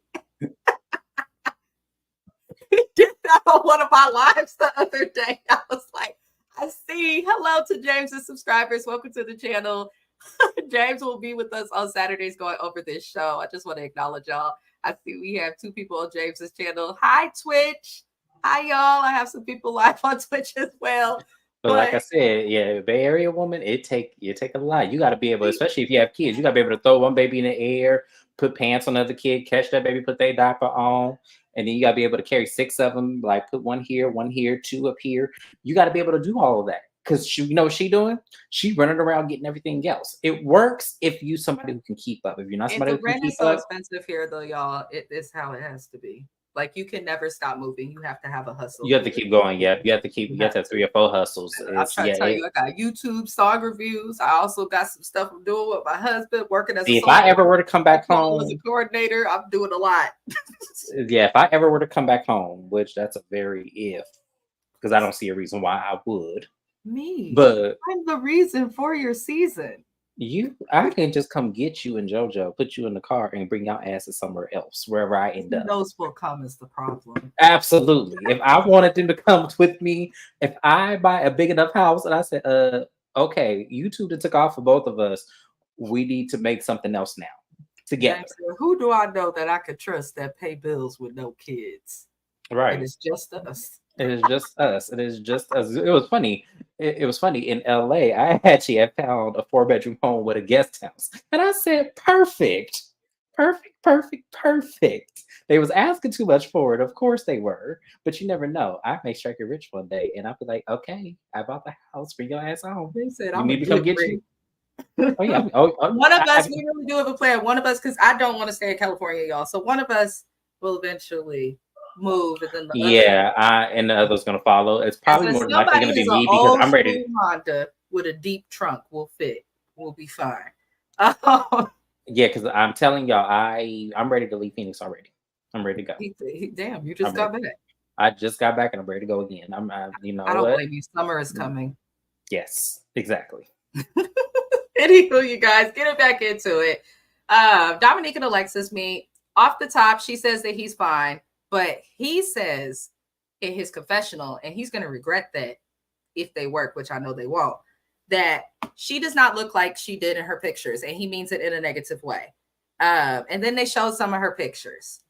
did that on one of my lives the other day. I was like, I see. Hello to James's subscribers. Welcome to the channel. James will be with us on Saturdays going over this show. I just want to acknowledge y'all. I see we have 2 people on James's channel. Hi, Twitch. Hi, y'all. I have some people live on Twitch as well. But like I But said, yeah, Bay Area woman, it take a lot. You got to be able, especially if you have kids, you got to be able to throw one baby in the air, put pants on another kid, catch that baby, put their diaper on, and then you got to be able to carry 6 of them, like put one here, 2 up here. You got to be able to do all of that because you know what she doing? She running around getting everything else. It works if you somebody who can keep up. If you're not somebody the who can rent is keep so up, expensive here, though, y'all. It is how it has to be. Like you can never stop moving. You have to have a hustle you have to here. keep going. Yeah, you have to keep. You You have have to have to. 3 or 4 hustles. I'm It's trying yeah. to tell you, I got YouTube song reviews. I also got some stuff I'm doing with my husband, working as a See, if I social ever were to come back as a home, coordinator. I'm doing a lot. yeah, if I ever were to come back home, which that's a very if, because I don't see a reason why I would. Me. But I'm the reason for your season. I can just come get you and JoJo, put you in the car, and bring y'all asses somewhere else, wherever I end up. Those will come is the problem. Absolutely. If I wanted them to come with me, if I buy a big enough house and I said, okay, you two that took off for both of us, we need to make something else now together. James said, who do I know that I could trust that pay bills with no kids? Right. And it's just us. It is just us. It is just us. It was funny. It was funny. In LA, I actually had found a 4-bedroom home with a guest house. And I said, perfect. Perfect, perfect, perfect. They was asking too much for it. Of course they were. But you never know. I may strike it rich one day. And I'll be like, okay, I bought the house. Bring your ass home. They said, You I'm need going to to come get get rich. you? Oh, yeah. Oh, One of us, we really do have a plan. One of us, because I don't want to stay in California, y'all. So one of us will eventually move, and then the other. And the other's going to follow. It's probably more than likely Somebody going to has be an me because old I'm ready. school Honda with a deep trunk will fit. We'll be fine. Yeah, because I'm telling y'all, I'm ready to leave Phoenix already. I'm ready to go. Damn, you just got back. I just got back and I'm ready to go again. I don't blame you. Summer is coming. Yes, exactly. Anywho, you guys, get it back into it. Dominique and Alexis meet. Off the top, she says that he's fine, but he says in his confessional, and he's going to regret that if they work, which I know they won't, that she does not look like she did in her pictures, and he means it in a negative way. And then they showed some of her pictures.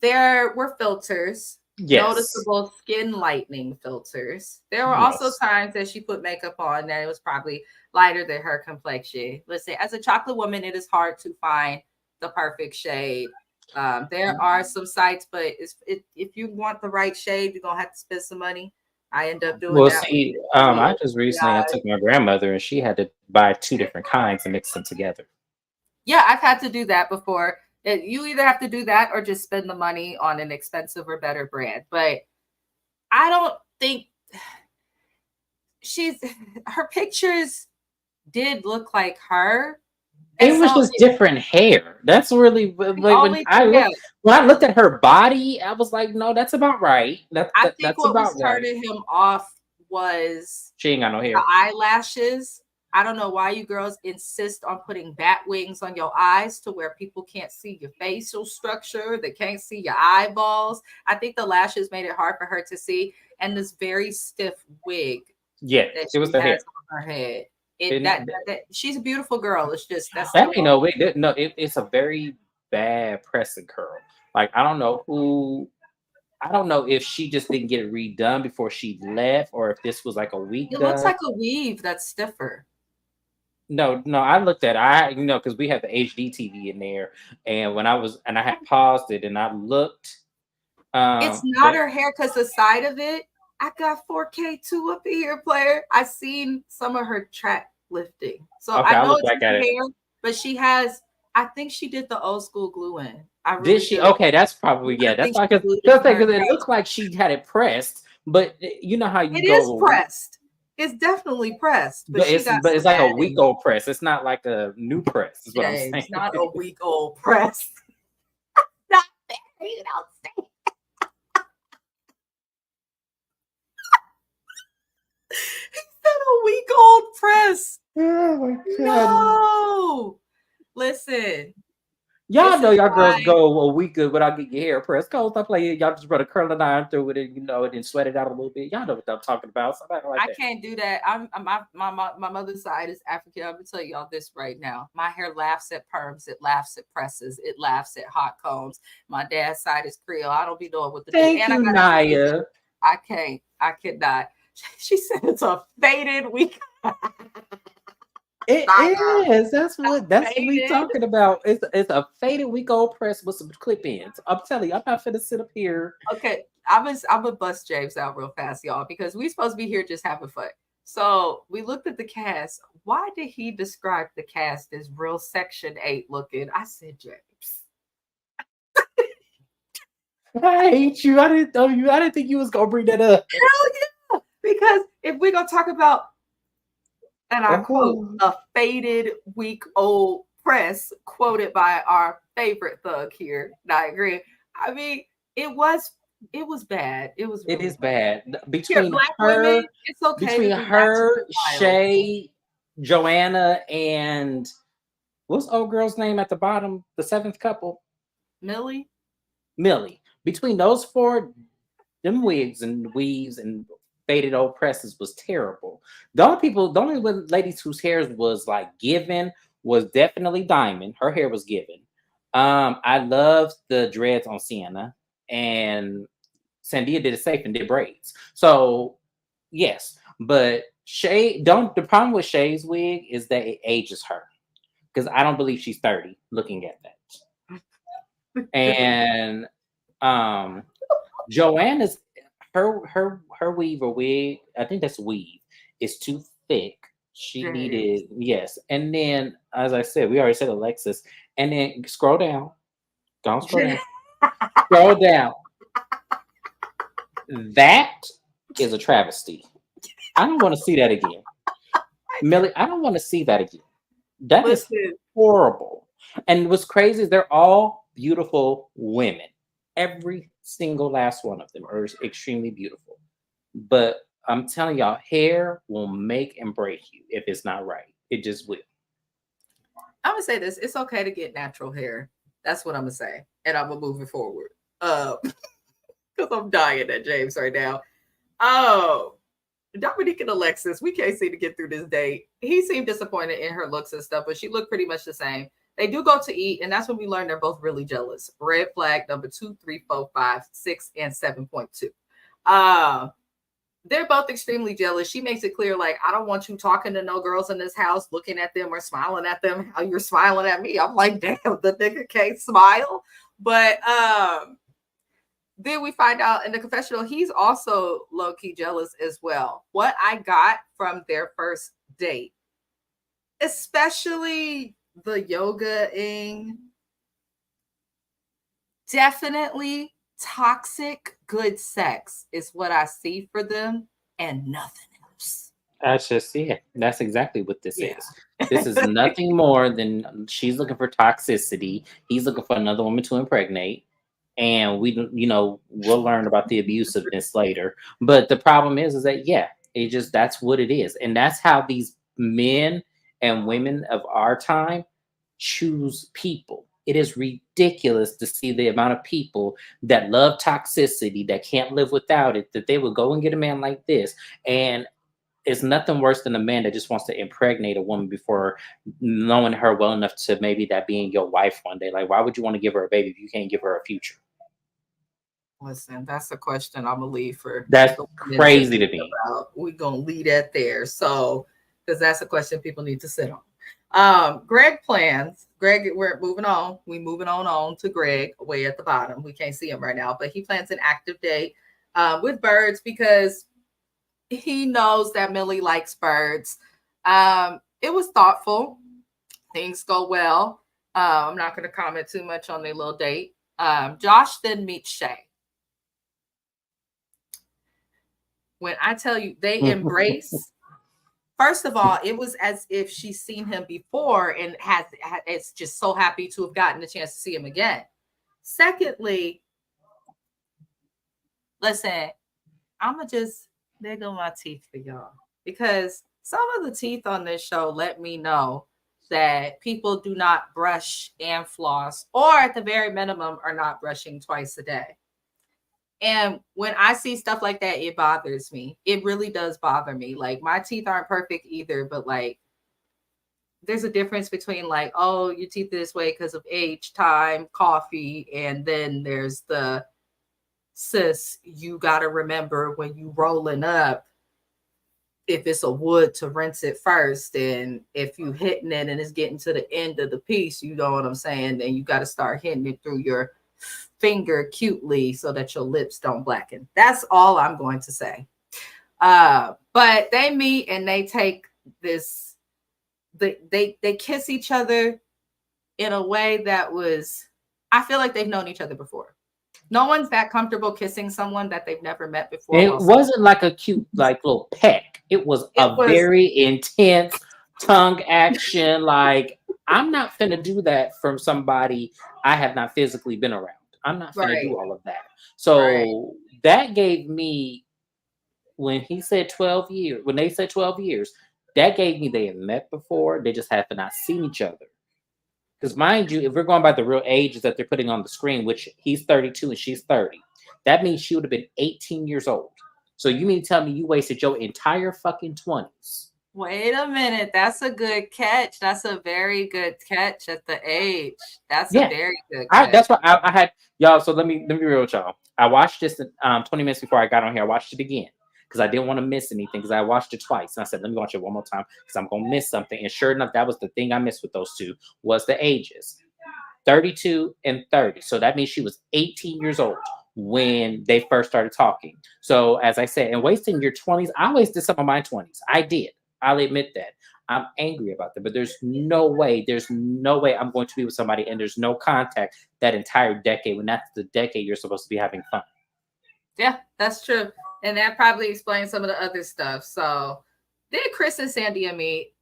There were filters, noticeable skin lightening filters. There were also times that she put makeup on that it was probably lighter than her complexion. Let's say, as a chocolate woman, it is hard to find the perfect shade. There are some sites, but if you want the right shade, you're gonna have to spend some money. I end up doing that. See, I just recently I took my grandmother and she had to buy 2 different kinds and mix them together. Yeah, I've had to do that before. You either have to do that or just spend the money on an expensive or better brand. But I don't think her pictures did look like her. It was just different hair. That's really like when I looked at her body, I was like, no, that's about right. I think what was turning him off was she ain't got no hair. The eyelashes. I don't know why you girls insist on putting bat wings on your eyes to where people can't see your facial structure. They can't see your eyeballs. I think the lashes made it hard for her to see. And this very stiff wig. Yeah, it was the hair on her head. She's a beautiful girl. It's just that ain't no way. No, it's a very bad pressing curl. Like I don't know if she just didn't get it redone before she left, or if this was like a week. It looks like a weave that's stiffer. No, I looked at it. Because we have the HD TV in there, and I had paused it and I looked. It's not her hair because the side of it, I got 4K2 up in here, player. I seen some of her track lifting, so I know it's her hair, but she has. I think she did the old school glue in. Did she? Okay, that's probably That's why because it looks like she had it pressed, but you know how you it is pressed. It's definitely pressed, but it's like a week old press. It's not like a new press. Is what I'm saying. It's not a week old press. Not there, you don't say. He said a week old press. Oh my God. No. Listen. Y'all know y'all girls go a week without getting your hair pressed. Go stop playing. Y'all just run a curling iron through it and and then sweat it out a little bit. Y'all know what I'm talking about. Somebody like I can't do that. My mother's side is African. I'm gonna tell y'all this right now. My hair laughs at perms. It laughs at presses. It laughs at hot combs. My dad's side is Creole. I don't be knowing what to do. Thank you, Naya. I can't. I cannot. She said it's a faded week. It is. That's what we talking about. It's a faded week old press with some clip-ins. I'm telling you, I'm not finna sit up here. Okay, I'm gonna bust James out real fast, y'all, because we supposed to be here just having fun. So we looked at the cast. Why did he describe the cast as real Section 8 looking? I said, James. I hate you. I didn't know you. I didn't think you was gonna bring that up. Hell yeah! Because if we're gonna talk about, and I quote, a faded week-old press, quoted by our favorite thug here, I agree. I mean, it was It was bad. It was It really is bad. bad. Here, black women, it's okay to do natural styles. Shay, Joanna, and what's old girl's name at the bottom? The seventh couple, Millie, Millie. Between those four, them wigs and weaves and faded old presses was terrible. The only ladies whose hairs was like given was definitely Diamond. Her hair was given. I loved the dreads on Sienna, and Sandia did it safe and did braids. So yes, but Shay don't. The problem with Shay's wig is that it ages her because I don't believe she's 30. Looking at that, and um, Joanna's her weave or wig. I think that's weave. Is too thick. She James. needed yes, and then as I said, we already said Alexis, and then scroll down. Don't scroll down. Scroll down. That is a travesty. I don't want to see that again. Millie, I don't want to see that again. That is Listen, horrible. And what's crazy is they're all beautiful women. Every single last one of them are extremely beautiful. But I'm telling y'all, hair will make and break you if it's not right. It just will. I'm gonna say this: it's okay to get natural hair. That's what I'm gonna say, and I'm gonna move it forward. Because I'm dying at James right now. Oh, Dominique and Alexis, we can't seem to get through this date. He seemed disappointed in her looks and stuff, but she looked pretty much the same. They do go to eat, and that's when we learn they're both really jealous. Red flag number 2, 3, 4, 5, 6, and 7.2. Uh, they're both extremely jealous. She makes it clear, like, I don't want you talking to no girls in this house, looking at them or smiling at them how you're smiling at me. I'm like, damn, the nigga can't smile. But then we find out in the confessional, he's also low key jealous as well. What I got from their first date, especially the yoga-ing, definitely toxic good sex is what I see for them and nothing else. That's just it. That's exactly what this Yeah. is. This is nothing more than she's looking for toxicity. He's looking for another woman to impregnate. And we'll learn about the abusiveness later. But the problem is that yeah, it just that's what it is, and that's how these men and women of our time choose people. It is ridiculous to see the amount of people that love toxicity that can't live without it. That they would go and get a man like this, and it's nothing worse than a man that just wants to impregnate a woman before knowing her well enough to maybe that being your wife one day. Like, why would you want to give her a baby if you can't give her a future? Listen, that's a question I'm gonna leave for That's the women to crazy to think me. about. We're gonna leave that there. So, because that's a question people need to sit on. Greg plans. Greg, we're moving on. We moving on to Greg way at the bottom. We can't see him right now, but he plans an active date with birds because he knows that Millie likes birds. It was thoughtful. Things go well. I'm not going to comment too much on their little date. Josh then meets Shay. When I tell you they embrace, first of all, it was as if she's seen him before and it's just so happy to have gotten the chance to see him again. Secondly, listen, I'm going to just niggle my teeth for y'all because some of the teeth on this show let me know that people do not brush and floss, or at the very minimum, are not brushing twice a day. And when I see stuff like that, it bothers me. It really does bother me. Like, my teeth aren't perfect either, but like, there's a difference between like, oh, your teeth are this way because of age, time, coffee, and then there's the sis, you got to remember when you rolling up, if it's a wood, to rinse it first, and if you hitting it and it's getting to the end of the piece, you know what I'm saying, then you got to start hitting it through your finger cutely so that your lips don't blacken. That's all I'm going to say. But they meet and they take this, they kiss each other in a way that was, I feel like they've known each other before. No one's that comfortable kissing someone that they've never met before. It wasn't like a cute, like little peck. It was very intense tongue action. Like, I'm not finna do that from somebody I have not physically been around. I'm not finna Right. do all of that. Right. So that gave me, when he said 12 years, when they said 12 years, that gave me they had met before. They just have not seen each other. Because mind you, if we're going by the real ages that they're putting on the screen, which he's 32 and she's 30, that means she would have been 18 years old. So you mean to tell me you wasted your entire fucking 20s? Wait a minute. That's a good catch. That's a very good catch at the age. That's a Yeah. very good I, catch. that's what I had, y'all. So let me be real with y'all. I watched this 20 minutes before I got on here. I watched it again because I didn't want to miss anything because I watched it twice. And I said, let me watch it one more time because I'm gonna miss something. And sure enough, that was the thing I missed with those two was the ages. 32 and 30. So that means she was 18 years old when they first started talking. So as I said, and wasting your 20s, I wasted some of my 20s. I did. I'll admit that. I'm angry about that, but there's no way I'm going to be with somebody and there's no contact that entire decade when that's the decade you're supposed to be having fun. Yeah, that's true. And that probably explains some of the other stuff. So then Chris and Sandia meet.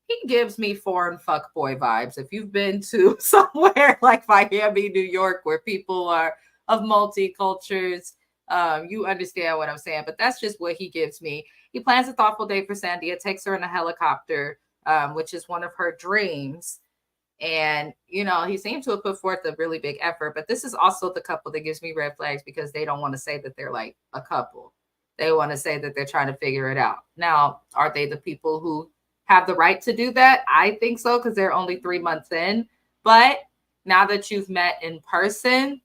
He gives me foreign fuckboy vibes. If you've been to somewhere like Miami, New York, where people are of multicultures, you understand what I'm saying. But that's just what he gives me. He plans a thoughtful date for Sandia, takes her in a helicopter, which is one of her dreams. And, he seemed to have put forth a really big effort. But this is also the couple that gives me red flags because they don't want to say that they're like a couple. They want to say that they're trying to figure it out. Now, are they the people who have the right to do that? I think so because they're only 3 months in. But now that you've met in person,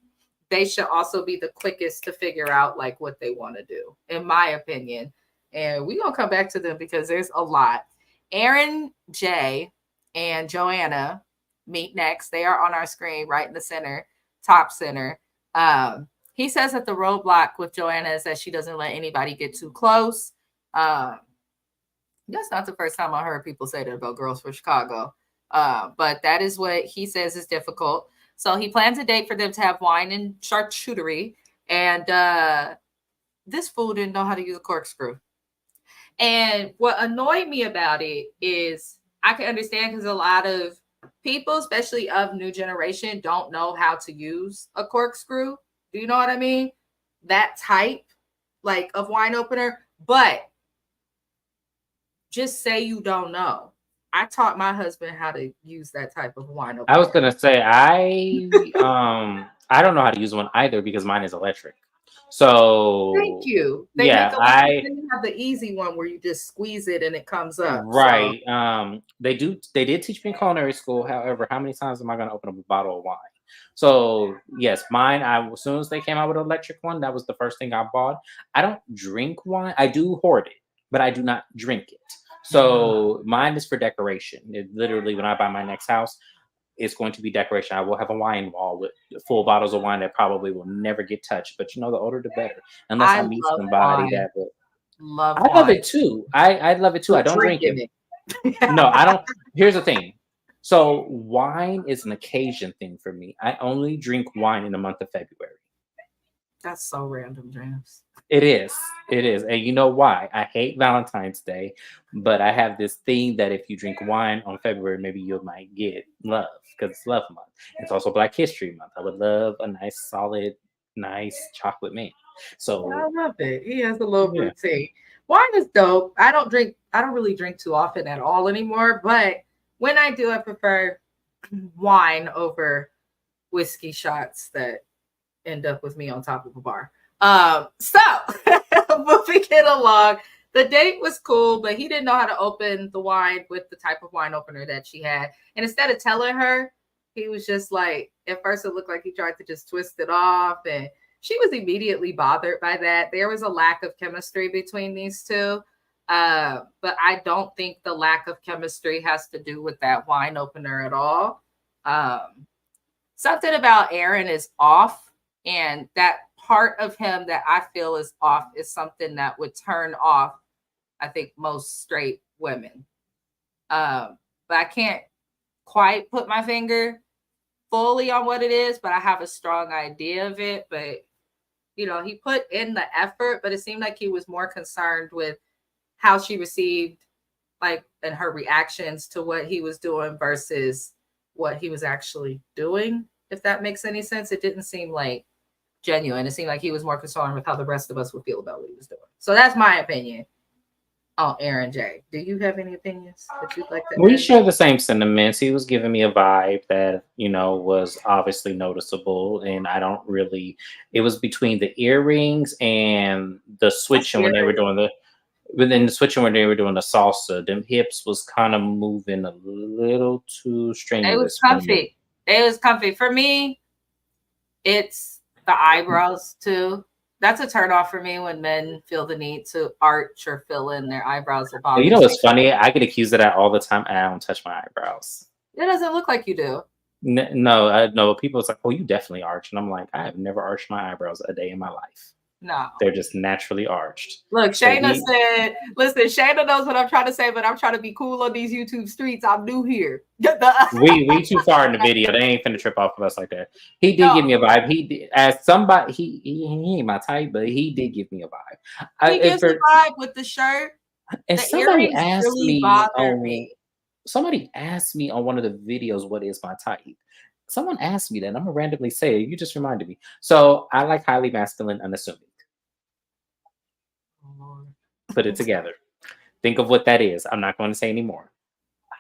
they should also be the quickest to figure out like what they want to do, in my opinion. And we're going to come back to them because there's a lot. Aaron J and Joanna meet next. They are on our screen right in the center, top center. He says that the roadblock with Joanna is that she doesn't let anybody get too close. That's not the first time I heard people say that about girls from Chicago. But that is what he says is difficult. So he plans a date for them to have wine and charcuterie. And this fool didn't know how to use a corkscrew. And what annoyed me about it is I can understand because a lot of people, especially of new generation, don't know how to use a corkscrew. Do you know what I mean? That type, like, of wine opener. But just say you don't know. I taught my husband how to use that type of wine I was opener. gonna say I don't know how to use one either because mine is electric. Thank So you. They make yeah, electric, then you have the easy one where you just squeeze it and it comes up. So right. They did teach me in culinary school. However, how many times am I gonna open up a bottle of wine? So yes, mine. As soon as they came out with an electric one, that was the first thing I bought. I don't drink wine. I do hoard it, but I do not drink it. So mine is for decoration. It, literally, when I buy my next house, it's going to be decoration. I will have a wine wall with full bottles of wine that probably will never get touched. But the older the better. Unless I I meet love somebody wine. that will. Love I love wine. it too. I love it too. I But don't drink it. drinking it. No, I don't. Here's the thing. So wine is an occasion thing for me. I only drink wine in the month of February. That's so random, James. It is. It is. And you know why? I hate Valentine's Day, but I have this thing that if you drink wine on February, maybe you might get love because it's love month. It's also Black History Month. I would love a nice, solid, nice chocolate man. I So love it. He has a little yeah. routine. Wine is dope. I don't really drink too often at all anymore, but when I do, I prefer wine over whiskey shots that end up with me on top of a bar. So moving it along, the date was cool, but he didn't know how to open the wine with the type of wine opener that she had. And instead of telling her, he was just like, at first it looked like he tried to just twist it off. And she was immediately bothered by that. There was a lack of chemistry between these two. But I don't think the lack of chemistry has to do with that wine opener at all. Something about Aaron is off, and that part of him that I feel is off is something that would turn off, I think, most straight women. But I can't quite put my finger fully on what it is, but I have a strong idea of it. But he put in the effort, but it seemed like he was more concerned with how she received, like, and her reactions to what he was doing versus what he was actually doing, If that makes any sense, it didn't seem like genuine. It seemed like he was more concerned with how the rest of us would feel about what he was doing. So that's my opinion on Aaron J. Do you have any opinions that you'd like to We add? share the same sentiments. He was giving me a vibe that, was obviously noticeable. And I don't really, it was between the earrings and the That's switching when they were scary. doing the, within the switching when they were doing the salsa. Them hips was kind of moving a little too It was strenuous for me. comfy. It was comfy. For me, it's the eyebrows too. That's a turn off for me when men feel the need to arch or fill in their eyebrows. It You know bothers me. what's funny? I get accused of that all the time. I don't touch my eyebrows. It doesn't look like you do. No, I know people's like, oh, you definitely arch. And I'm like, I have never arched my eyebrows a day in my life. No. They're just naturally arched. Look, So Shayna said, listen, Shayna knows what I'm trying to say, but I'm trying to be cool on these YouTube streets. I'm new here. we too far in the video. They ain't finna trip off of us like that. He did No, give me a vibe. He did, as somebody, he ain't my type, but he did give me a vibe. he gives a vibe with the shirt. And The earrings really bother me. somebody asked me on one of the videos what is my type. Someone asked me that, and I'm gonna randomly say it. You just reminded me. So I like highly masculine, unassuming. Put it together. Think of what that is. I'm not going to say anymore.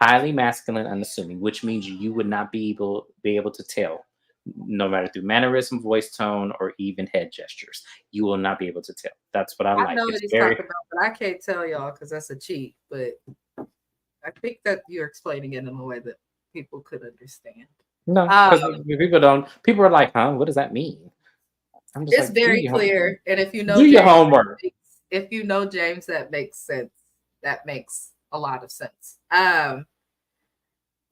Highly masculine, unassuming, which means you would not be able to tell, no matter through mannerism, voice tone, or even head gestures. You will not be able to tell. That's what I I like. know It's what he's very talking about, but I can't tell y'all because that's a cheat. But I think that you're explaining it in a way that people could understand. no, because people don't. People are like, "Huh? What does that mean?" I'm just It's like, "Do very your clear, and if you know do your James, homework." that makes sense. That makes a lot of sense.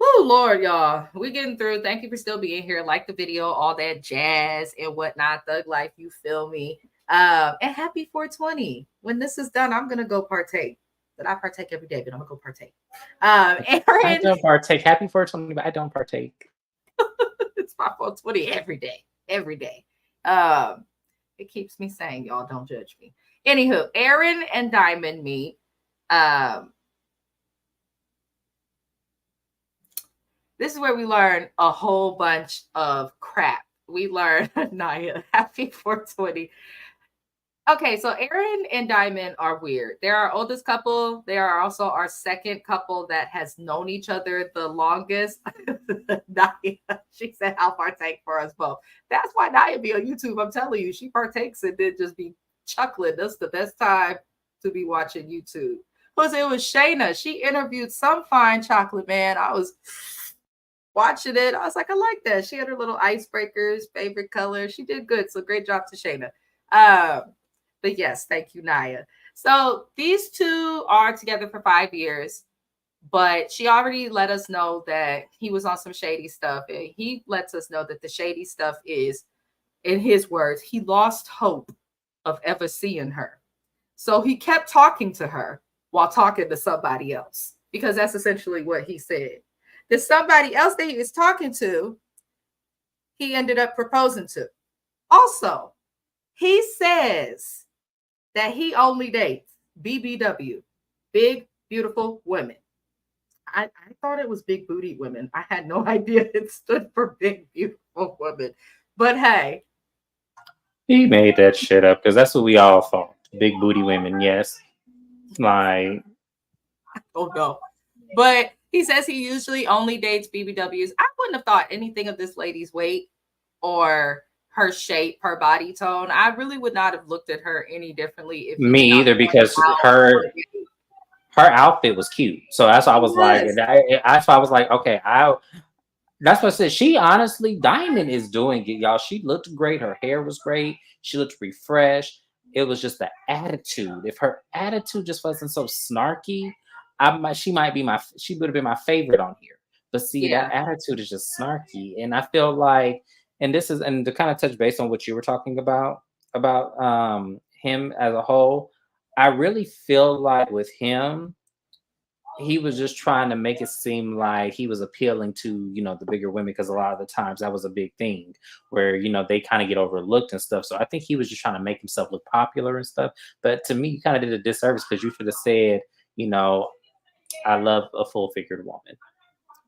Oh Lord, y'all, we getting through. Thank you for still being here. Like the video, all that jazz and whatnot. Thug life, you feel me? And happy 420. When this is done, I'm gonna go partake. But I partake every day, but I'm gonna go partake. I Aaron, don't partake. Happy 420, but I don't partake. it's my 420 every day. Every day. Um, it keeps me saying, y'all don't judge me. Anywho, Aaron and Diamond meet. Um, this is where we learn a whole bunch of crap. We learn Naya, happy 420. Okay, so Aaron and Diamond are weird. They're our oldest couple. They are also our second couple that has known each other the longest. Naya, she said, "I'll partake for us both." That's why Naya be on YouTube. I'm telling you, she partakes and then just be chuckling. That's the best time to be watching YouTube. Plus, it was Shayna. She interviewed some fine chocolate man. I was watching it. I was like, I like that. She had her little icebreakers, favorite color. She did good. So great job to Shayna. But yes, thank you, Naya. So these two are together for 5 years, but she already let us know that he was on some shady stuff. And he lets us know that the shady stuff is, in his words, he lost hope of ever seeing her. So he kept talking to her while talking to somebody else, because that's essentially what he said. The somebody else that he was talking to, he ended up proposing to. Also, he says that he only dates BBW, big, beautiful women. I thought it was big booty women. I had no idea it stood for big, beautiful women. But hey, He made that shit up because that's what we all thought. Big booty women, yes. Like, oh no. But he says he usually only dates BBWs. I wouldn't have thought anything of this lady's weight or her shape, her body tone. I really would not have looked at her any differently if he me did not either, point because out her her weight. her outfit was cute. So that's why I was like, Yes. that's why I was like, okay, that's what I said. She honestly, Diamond is doing it, y'all. She looked great. Her hair was great. She looked refreshed. It was just the attitude. If her attitude just wasn't so snarky, she would have been my favorite on here. But see, Yeah. that attitude is just snarky, and I feel like, and to kind of touch base on what you were talking about him as a whole, I really feel like with him, he was just trying to make it seem like he was appealing to, the bigger women, because a lot of the times that was a big thing where, they kind of get overlooked and stuff. So I think he was just trying to make himself look popular and stuff. But to me, you kind of did a disservice, because you should have said, I love a full figured woman.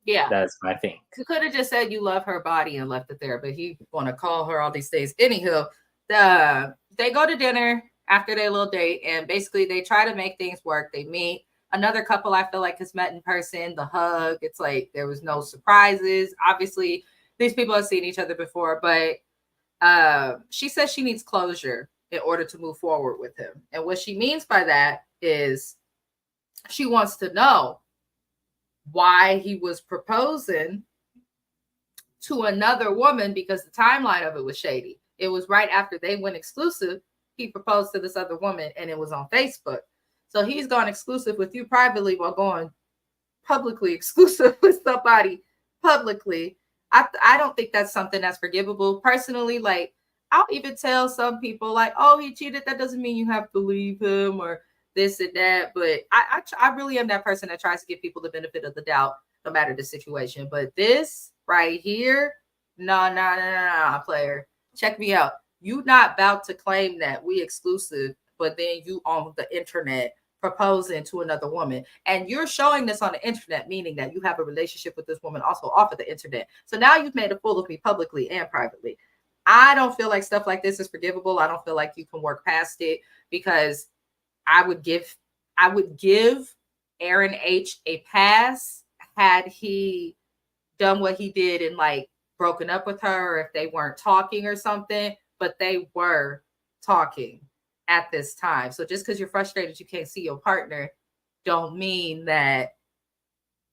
Yeah. That's my thing. Could have just said you love her body and left it there, but he want to call her all these things. Anywho, they go to dinner after their little date, and basically they try to make things work. They meet another couple I feel like has met in person. The hug, it's like there was no surprises. Obviously, these people have seen each other before, but she says she needs closure in order to move forward with him. And what she means by that is she wants to know why he was proposing to another woman because the timeline of it was shady. It was right after they went exclusive. He proposed to this other woman and it was on Facebook. So he's gone exclusive with you privately while going publicly exclusive with somebody publicly. I don't think that's something that's forgivable. Personally, like I'll even tell some people like, oh, he cheated. That doesn't mean you have to leave him or this and that. But I really am that person that tries to give people the benefit of the doubt, no matter the situation. But this right here, no, player. Check me out. You not about to claim that we exclusive, but then you on the internet proposing to another woman. And you're showing this on the internet, meaning that you have a relationship with this woman also off of the internet. So now you've made a fool of me publicly and privately. I don't feel like stuff like this is forgivable. I don't feel like you can work past it because I would give Aaron H a pass had he done what he did and like broken up with her or if they weren't talking or something, but they were talking at this time. So just because you're frustrated you can't see your partner don't mean that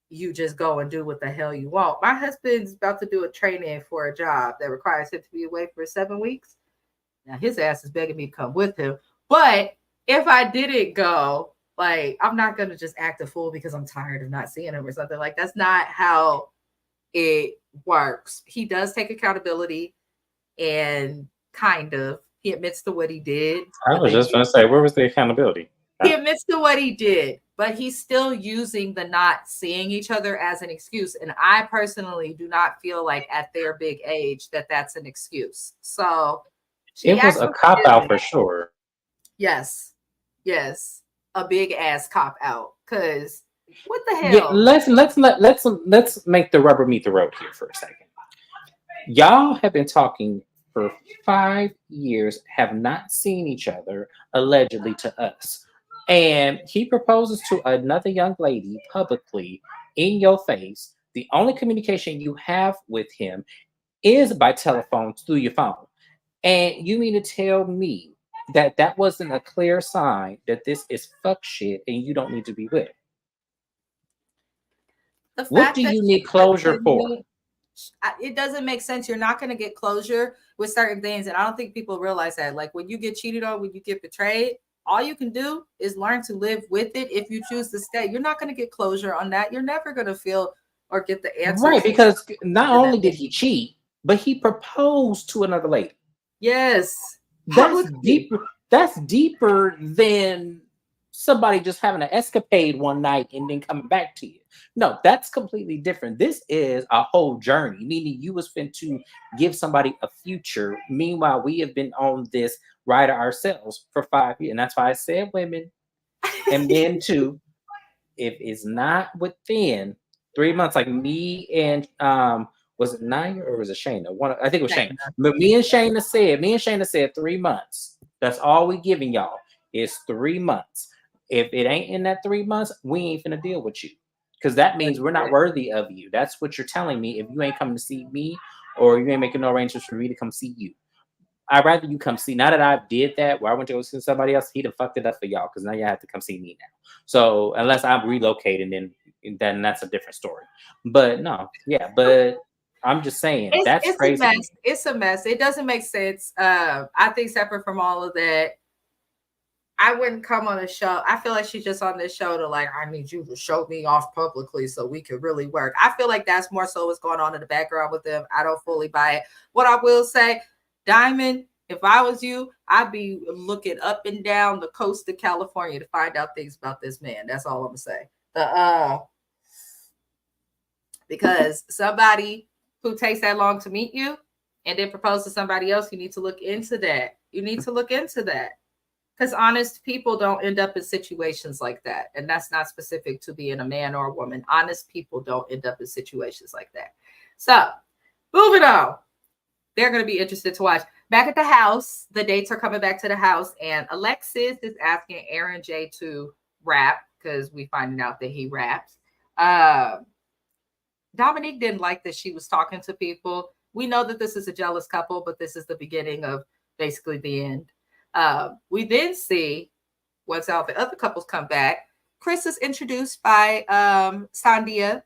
you just go and do what the hell you want. My husband's about to do a training for a job that requires him to be away for 7 weeks. Now his ass is begging me to come with him. But if I didn't go, like I'm not gonna just act a fool because I'm tired of not seeing him or something. Like that's not how it works. He does take accountability and kind of he admits to what he did. I was just going to say, where was the accountability? He admits to what he did, but he's still using the not seeing each other as an excuse. And I personally do not feel like at their big age that that's an excuse. So it was a cop out for sure. Yes, a big ass cop out. Cause what the hell? Yeah, let's make the rubber meet the road here for a second. Y'all have been talking for 5 years, have not seen each other allegedly to us. And he proposes to another young lady publicly in your face. The only communication you have with him is by telephone through your phone. And you mean to tell me that that wasn't a clear sign that this is fuck shit and you don't need to be with? What do you need closure for? It doesn't make sense. You're not going to get closure with certain things. And I don't think people realize that. Like when you get cheated on, when you get betrayed, all you can do is learn to live with it if you choose to stay. You're not going to get closure on that. You're never going to feel or get the answer. Right, because not only did he cheat, but he proposed to another lady. Yes. That's deeper. That's deeper than somebody just having an escapade one night and then coming back to you. No, that's completely different. This is a whole journey, meaning you was fin to give somebody a future. Meanwhile, we have been on this ride ourselves for 5 years. And that's why I said women and men too. If it's not within 3 months, like me and was it Naya or was it Shayna? One, I think it was Shayna. But me and Shayna said 3 months. That's all we giving y'all is 3 months. If it ain't in that 3 months, we ain't finna deal with you. Because that means we're not worthy of you. That's what you're telling me. If you ain't coming to see me or you ain't making no arrangements for me to come see you. I'd rather you come see. Now that I did that, where I went to go see somebody else, he'd have fucked it up for y'all because now you have to come see me now. So unless I'm relocating, then that's a different story. But no, yeah, but I'm just saying that's crazy. It's a mess. It doesn't make sense. I think separate from all of that, I wouldn't come on a show. I feel like she's just on this show to like, I need you to show me off publicly so we could really work. I feel like that's more so what's going on in the background with them. I don't fully buy it. What I will say, Diamond, if I was you, I'd be looking up and down the coast of California to find out things about this man. That's all I'm gonna say. Because somebody who takes that long to meet you and then propose to somebody else, you need to look into that. Because honest people don't end up in situations like that. And that's not specific to being a man or a woman. Honest people don't end up in situations like that. So, moving on. They're going to be interested to watch. Back at the house, the dates are coming back to the house, and Alexis is asking Aaron J to rap because we finding out that he raps. Uh, Dominique didn't like that she was talking to people. We know that this is a jealous couple, but this is the beginning of basically the end. We then see once all the other couples come back, Chris is introduced by Sandia.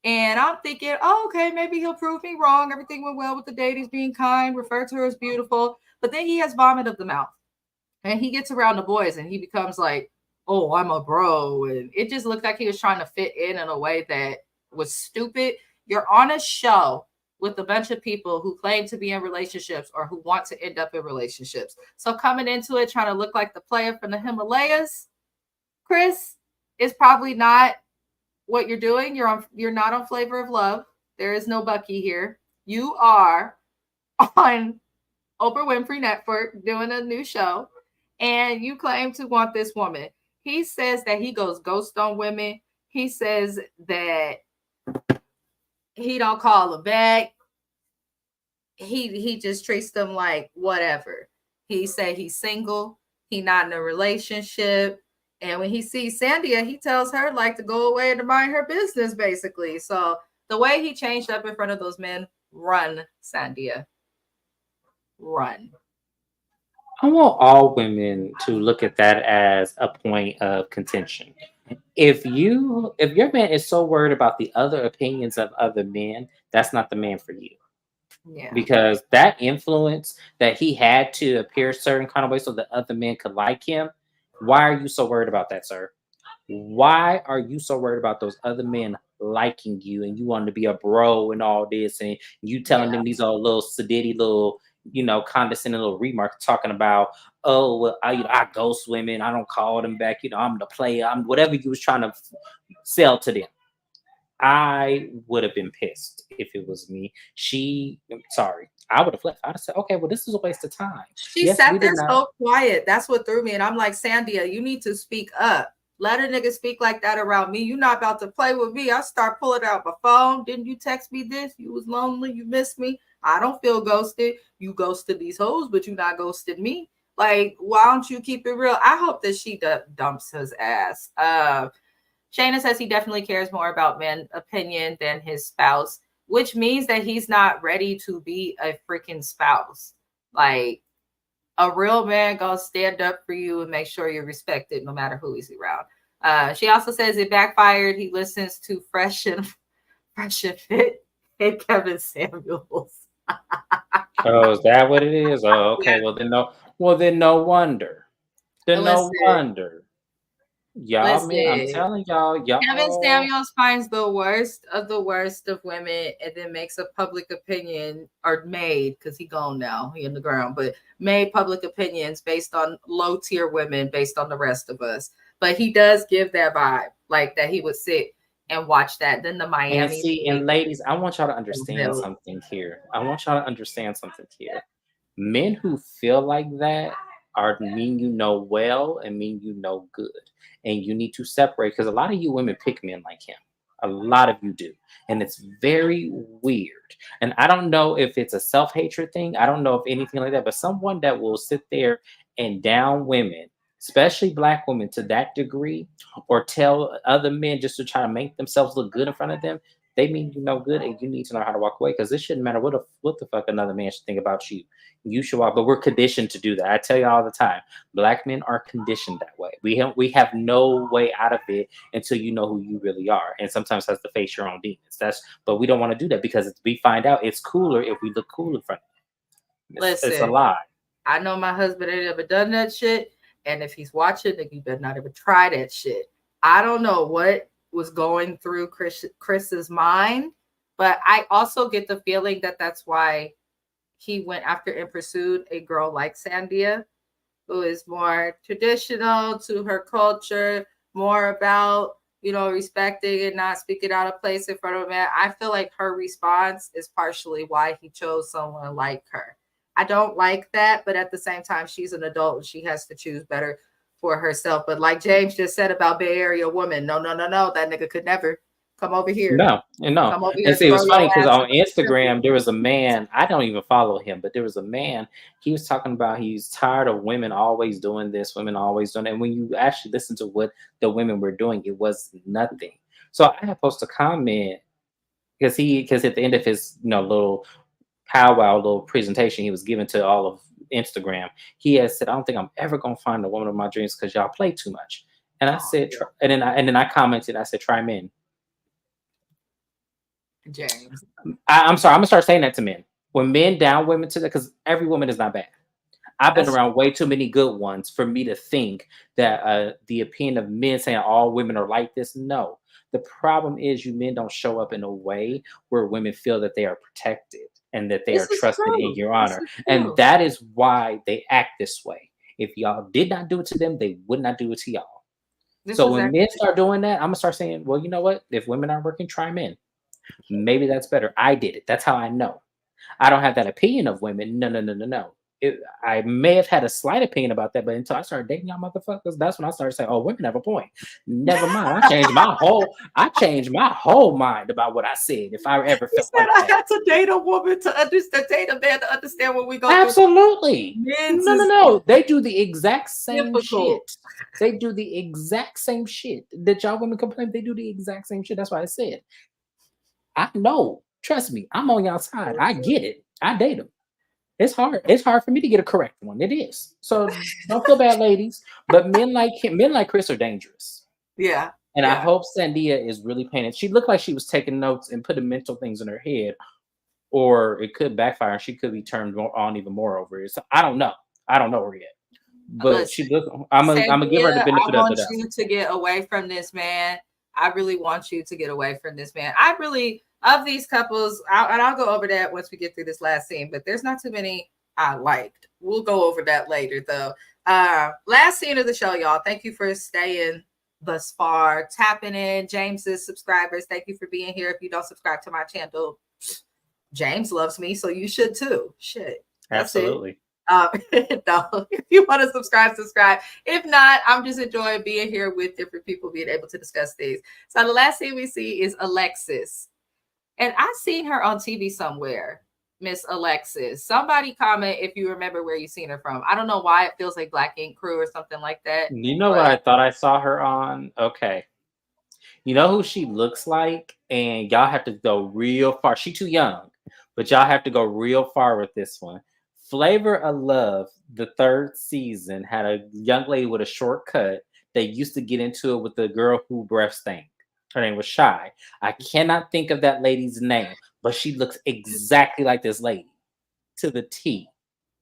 And I'm thinking, oh, okay, maybe he'll prove me wrong. Everything went well with the date. He's being kind, referred to her as beautiful. But then he has vomit of the mouth. And he gets around the boys and he becomes like, oh, I'm a bro. And it just looked like he was trying to fit in a way that was stupid. You're on a show with a bunch of people who claim to be in relationships or who want to end up in relationships. So coming into it, trying to look like the player from the Himalayas, Chris, is probably not what you're doing. You're not on Flavor of Love. There is no Bucky here. You are on Oprah Winfrey Network doing a new show, and you claim to want this woman. He says that he goes ghost on women. He says that he don't call them back. He just treats them like whatever. He say he's single. He not in a relationship. And when he sees Sandia, he tells her like to go away and to mind her business, basically. So the way he changed up in front of those men, run, Sandia. Run. I want all women to look at that as a point of contention. If your man is so worried about the other opinions of other men, that's not the man for you. Yeah. Because that influence that he had to appear a certain kind of way so that other men could like him, why are you so worried about that, sir? Why are you so worried about those other men liking you and you wanting to be a bro and all this and you telling them these are little sedity little condescending little remarks talking about, oh well, I ghost women, I don't call them back, I'm the player, I'm whatever you was trying to sell to them. I would have been pissed if it was me. Sorry, I would have left. I'd have said, okay, well, this is a waste of time. She Yes, sat we there did not. so quiet. That's what threw me. And I'm like, Sandia, you need to speak up. Let a nigga speak like that around me. You're not about to play with me. I start pulling out my phone. Didn't you text me this? You was lonely. You missed me. I don't feel ghosted. You ghosted these hoes, but you not ghosted me. Like, why don't you keep it real? I hope that she dumps his ass. Shayna says he definitely cares more about men's opinion than his spouse, which means that he's not ready to be a freaking spouse. Like, a real man gonna stand up for you and make sure you're respected no matter who he's around. She also says it backfired. He listens to Fresh and Fit and Kevin Samuels. Oh, is that what it is? Oh, okay. Yeah. Well, then no wonder. Then no Listen, wonder. Y'all, man, I'm listen. telling y'all, Kevin y'all. Samuels finds the worst of women and then makes a public opinion or made because he gone now, he in the ground, but made public opinions based on low tier women based on the rest of us. But he does give that vibe like that he would sit and watch that. Then the And Miami see, thing, and ladies, I want y'all to understand something here. Men who feel like that are mean you know well and mean you know good. And you need to separate because a lot of you women pick men like him. A lot of you do. And it's very weird. And I don't know if it's a self hatred thing. I don't know if anything like that, but someone that will sit there and down women, especially black women, to that degree, or tell other men just to try to make themselves look good in front of them, they mean you no good, and you need to know how to walk away because it shouldn't matter what the fuck another man should think about you. You should walk, but we're conditioned to do that. I tell you all the time, black men are conditioned that way. We have no way out of it until you know who you really are, and sometimes has to face your own demons. But we don't want to do that because we find out it's cooler if we look cool in front of them. It's a listen, lie. I know my husband ain't ever done that shit. And if he's watching, then you better not ever try that shit. I don't know what was going through Chris's mind, but I also get the feeling that that's why he went after and pursued a girl like Sandia, who is more traditional to her culture, more about, respecting and not speaking out of place in front of a man. I feel like her response is partially why he chose someone like her. I don't like that, but at the same time, she's an adult and she has to choose better. for herself. But like James just said about Bay Area woman, no, no, no, no, that nigga could never come over here. No, and no. Come over And here, see, it throw was your funny because ass on in the facility. Instagram there was a man. I don't even follow him, but there was a man. He was talking about he's tired of women always doing this, women always doing it. And when you actually listen to what the women were doing, it was nothing. So I had posted a comment because at the end of his little powwow little presentation he was giving to all of Instagram, he had said, "I don't think I'm ever gonna find the woman of my dreams because y'all play too much." And I Oh, said, and then I commented, I said, "Try men." yeah. James. I'm sorry, I'm gonna start saying that to men. When men down women to that, because every woman is not bad. I've been That's around way too many good ones for me to think that the opinion of men saying all women are like this. No, the problem is you men don't show up in a way where women feel that they are protected and that they are this is trusted in true. your This honor, is and true. that is why they act this way. If y'all did not do it to them, they would not do it to y'all. This So is when men actually start doing that, I'm gonna start saying, well, you know what? If women aren't working, try men. Maybe that's better. I did it. That's how I know. I don't have that opinion of women. No, no, no, no, no. I may have had a slight opinion about that, but until I started dating y'all motherfuckers, that's when I started saying, "Oh, women have a point." Never mind. I changed my whole mind about what I said. If I ever he felt said like I that, had to date a woman to understand, date a man to understand what we go through. absolutely. Men's No, no, is no. They do the exact same difficult. shit. They do the exact same shit that y'all women complain. They do the exact same shit. That's why I said, I know. Trust me, I'm on y'all side. I get it. I date them. It's hard. It's hard for me to get a correct one. It is. So don't feel bad, ladies. But men like him, men like Chris are dangerous. Yeah, And I yeah. hope Sandia is really paying it. She looked like she was taking notes and putting mental things in her head, or it could backfire and she could be turned on even more over it. So I don't know. I don't know her yet. But Listen, she look I'm gonna give her the Sandia, I benefit of the want doubt. you to get away from this man. I really want you to get away from this man. I really, of these couples, and I'll go over that once we get through this last scene, but there's not too many I liked. We'll go over that later, though. Last scene of the show, y'all. Thank you for staying thus far, tapping in. James's subscribers, thank you for being here. If you don't subscribe to my channel, James loves me, so you should too. Shit, that's it. Absolutely. Um, no, if you want to subscribe, subscribe. If not, I'm just enjoying being here with different people, being able to discuss things. So the last thing we see is Alexis, and I seen her on TV somewhere. Miss Alexis. Somebody comment if you remember where you seen her from. I don't know why it feels like Black Ink Crew or something like that, You know what but I thought I saw her on? Okay. You know who she looks like? And y'all have to go real far. She too young, but y'all have to go real far with this one. Flavor of Love, the third season, had a young lady with a short cut. They used to get into it with the girl who breath stank. Her name was Shy. I cannot think of that lady's name, but she looks exactly like this lady to the T.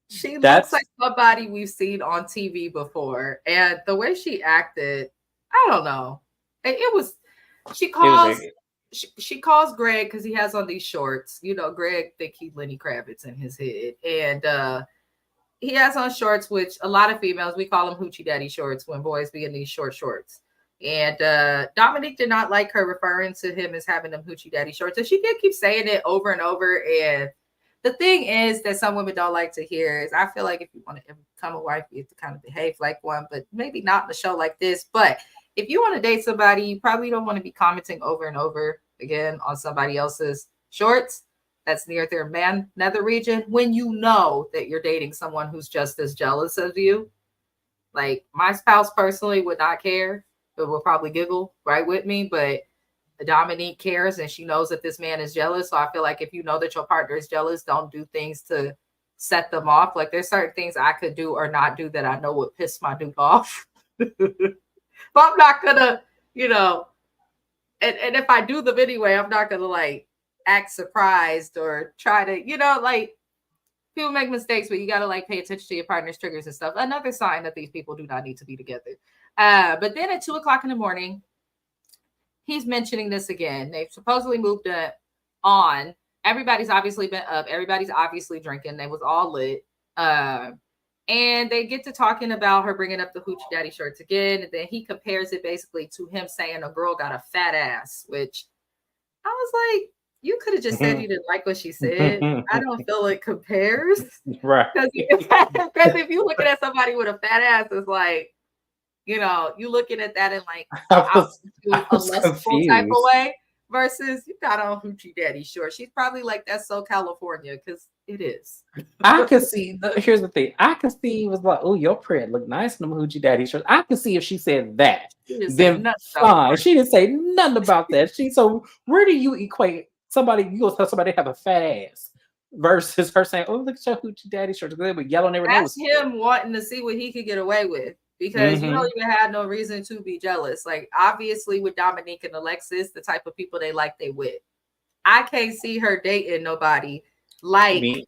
she looks That's like somebody we've seen on TV before. And the way she acted, I don't know. It was she it was calls a she calls Greg because he has on these shorts. You know, Greg think he Lenny Kravitz in his head. And he has on shorts, which a lot of females we call them hoochie daddy shorts when boys be in these short shorts. And Dominique did not like her referring to him as having them hoochie daddy shorts. And she did keep saying it over and over. And the thing is that some women don't like to hear is I feel like if you want to become a wife, you have to kind of behave like one, but maybe not in a show like this. But if you want to date somebody, you probably don't want to be commenting over and over again on somebody else's shorts that's near their nether region when you know that you're dating someone who's just as jealous of you. Like my spouse personally would not care, but will probably giggle right with me. But Dominique cares and she knows that this man is jealous. So I feel like if you know that your partner is jealous, don't do things to set them off. Like there's certain things I could do or not do that I know would piss my dude off. But I'm not gonna, you know, and if I do them anyway, I'm not gonna like act surprised or try to, like people make mistakes, but you gotta like pay attention to your partner's triggers and stuff. Another sign that these people do not need to be together. But then at 2 o'clock in the morning, he's mentioning this again. They've supposedly moved on. Everybody's obviously been up. Everybody's obviously drinking. They was all lit. Uh, and they get to talking about her bringing up the hoochie daddy shirts again. And then he compares it basically to him saying a girl got a fat ass, which I was like, you could have just said you didn't like what she said. I don't feel it compares. right. Because if you're looking at somebody with a fat ass, it's like, You looking at that in like I I'll was do I a was lustful type of confused. way versus you got on hoochie daddy short. She's probably like that's so California because it is. I could see. Here's the thing. I could see it was like, oh, your print look nice in them hoochie daddy shirts. I could see if she said that, She didn't say then nothing about the fine. print. She didn't say nothing about that. So where do you equate somebody? You gonna tell somebody they have a fat ass versus her saying, oh, look at your hoochie daddy shirts with yellow on their That's nose. him wanting to see what he could get away with because you Mm-hmm. don't even have no reason to be jealous. Like obviously with Dominique and Alexis, the type of people they like they with. I can't see her dating nobody like Me,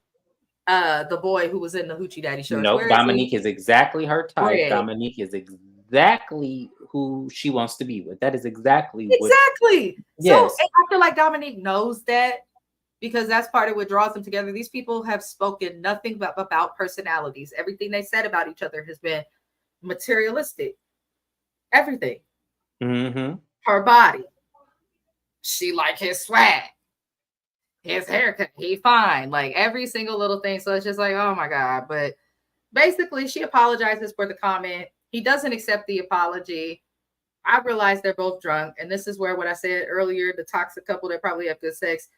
the boy who was in the hoochie daddy shorts. nope. Where is he? Dominique is exactly her type. Greg. Dominique is exactly who she wants to be with. That is exactly what. Exactly. So Yes. I feel like Dominique knows that because that's part of what draws them together. These people have spoken nothing but about personalities. Everything they said about each other has been materialistic. Everything. Mm-hmm. Her body. She like his swag, his haircut. He fine. Like every single little thing. So it's just like, oh my God. But basically, she apologizes for the comment. He doesn't accept the apology. I realize they're both drunk. And this is where what I said earlier, the toxic couple that probably have good sex.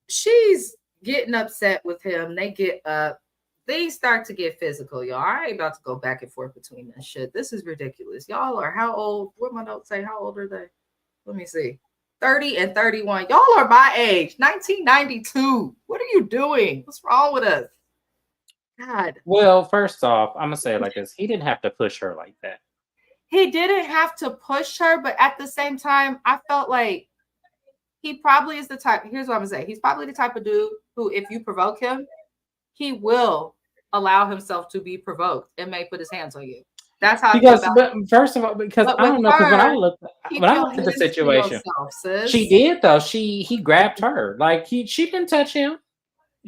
She's getting upset with him. They get up. Things start to get physical, y'all. I ain't about to go back and forth between this shit. This is ridiculous. Y'all are how old? What my notes say? How old are they? Let me see. 30 and 31. Y'all are my age. 1992. What are you doing? What's wrong with us? God. Well, first off, I'm gonna say it like this: he didn't have to push her like that. He didn't have to push her, but at the same time, I felt like he probably is the type. Here's what I'm gonna say. He's probably the type of dude who, if you provoke him, he will allow himself to be provoked and may put his hands on you. That's how I feel Because, about but him. first of all, because But I with don't know, because her, keep when I your looked at the hands to situation, yourself, she sis. did though. He grabbed her, like she didn't touch him.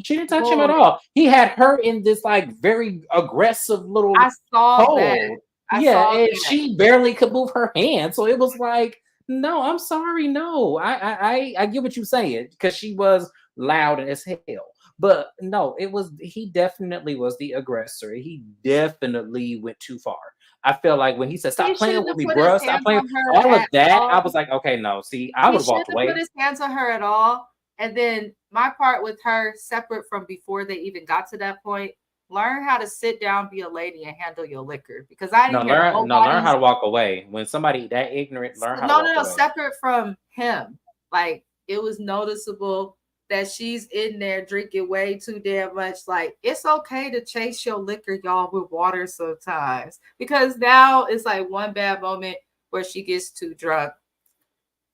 She didn't touch him at Boy, all. He had her in this like very aggressive I little saw that. hold. I Yeah, saw and that. she barely could move her hand. So it was like, no, I'm sorry, no. I get what you're saying because she was loud as hell. But no, it was he definitely was the aggressor. He definitely went too far. I feel like when he said, He "Stop playing shouldn't with have me, put his bruh. Stop hands playing," on her all of at that, I all. was like, okay, no. See, I He would have shouldn't walked have put away. his hands on her at all. And then my part with her, separate from before they even got to that point, learn how to sit down, be a lady, and handle your liquor. Because I No, didn't hear learn how nobody's to walk away. When somebody that ignorant, learn how to no, no, walk no, away. separate from him. Like it was noticeable that she's in there drinking way too damn much. Like it's okay to chase your liquor, y'all, with water sometimes. Because now it's like one bad moment where she gets too drunk.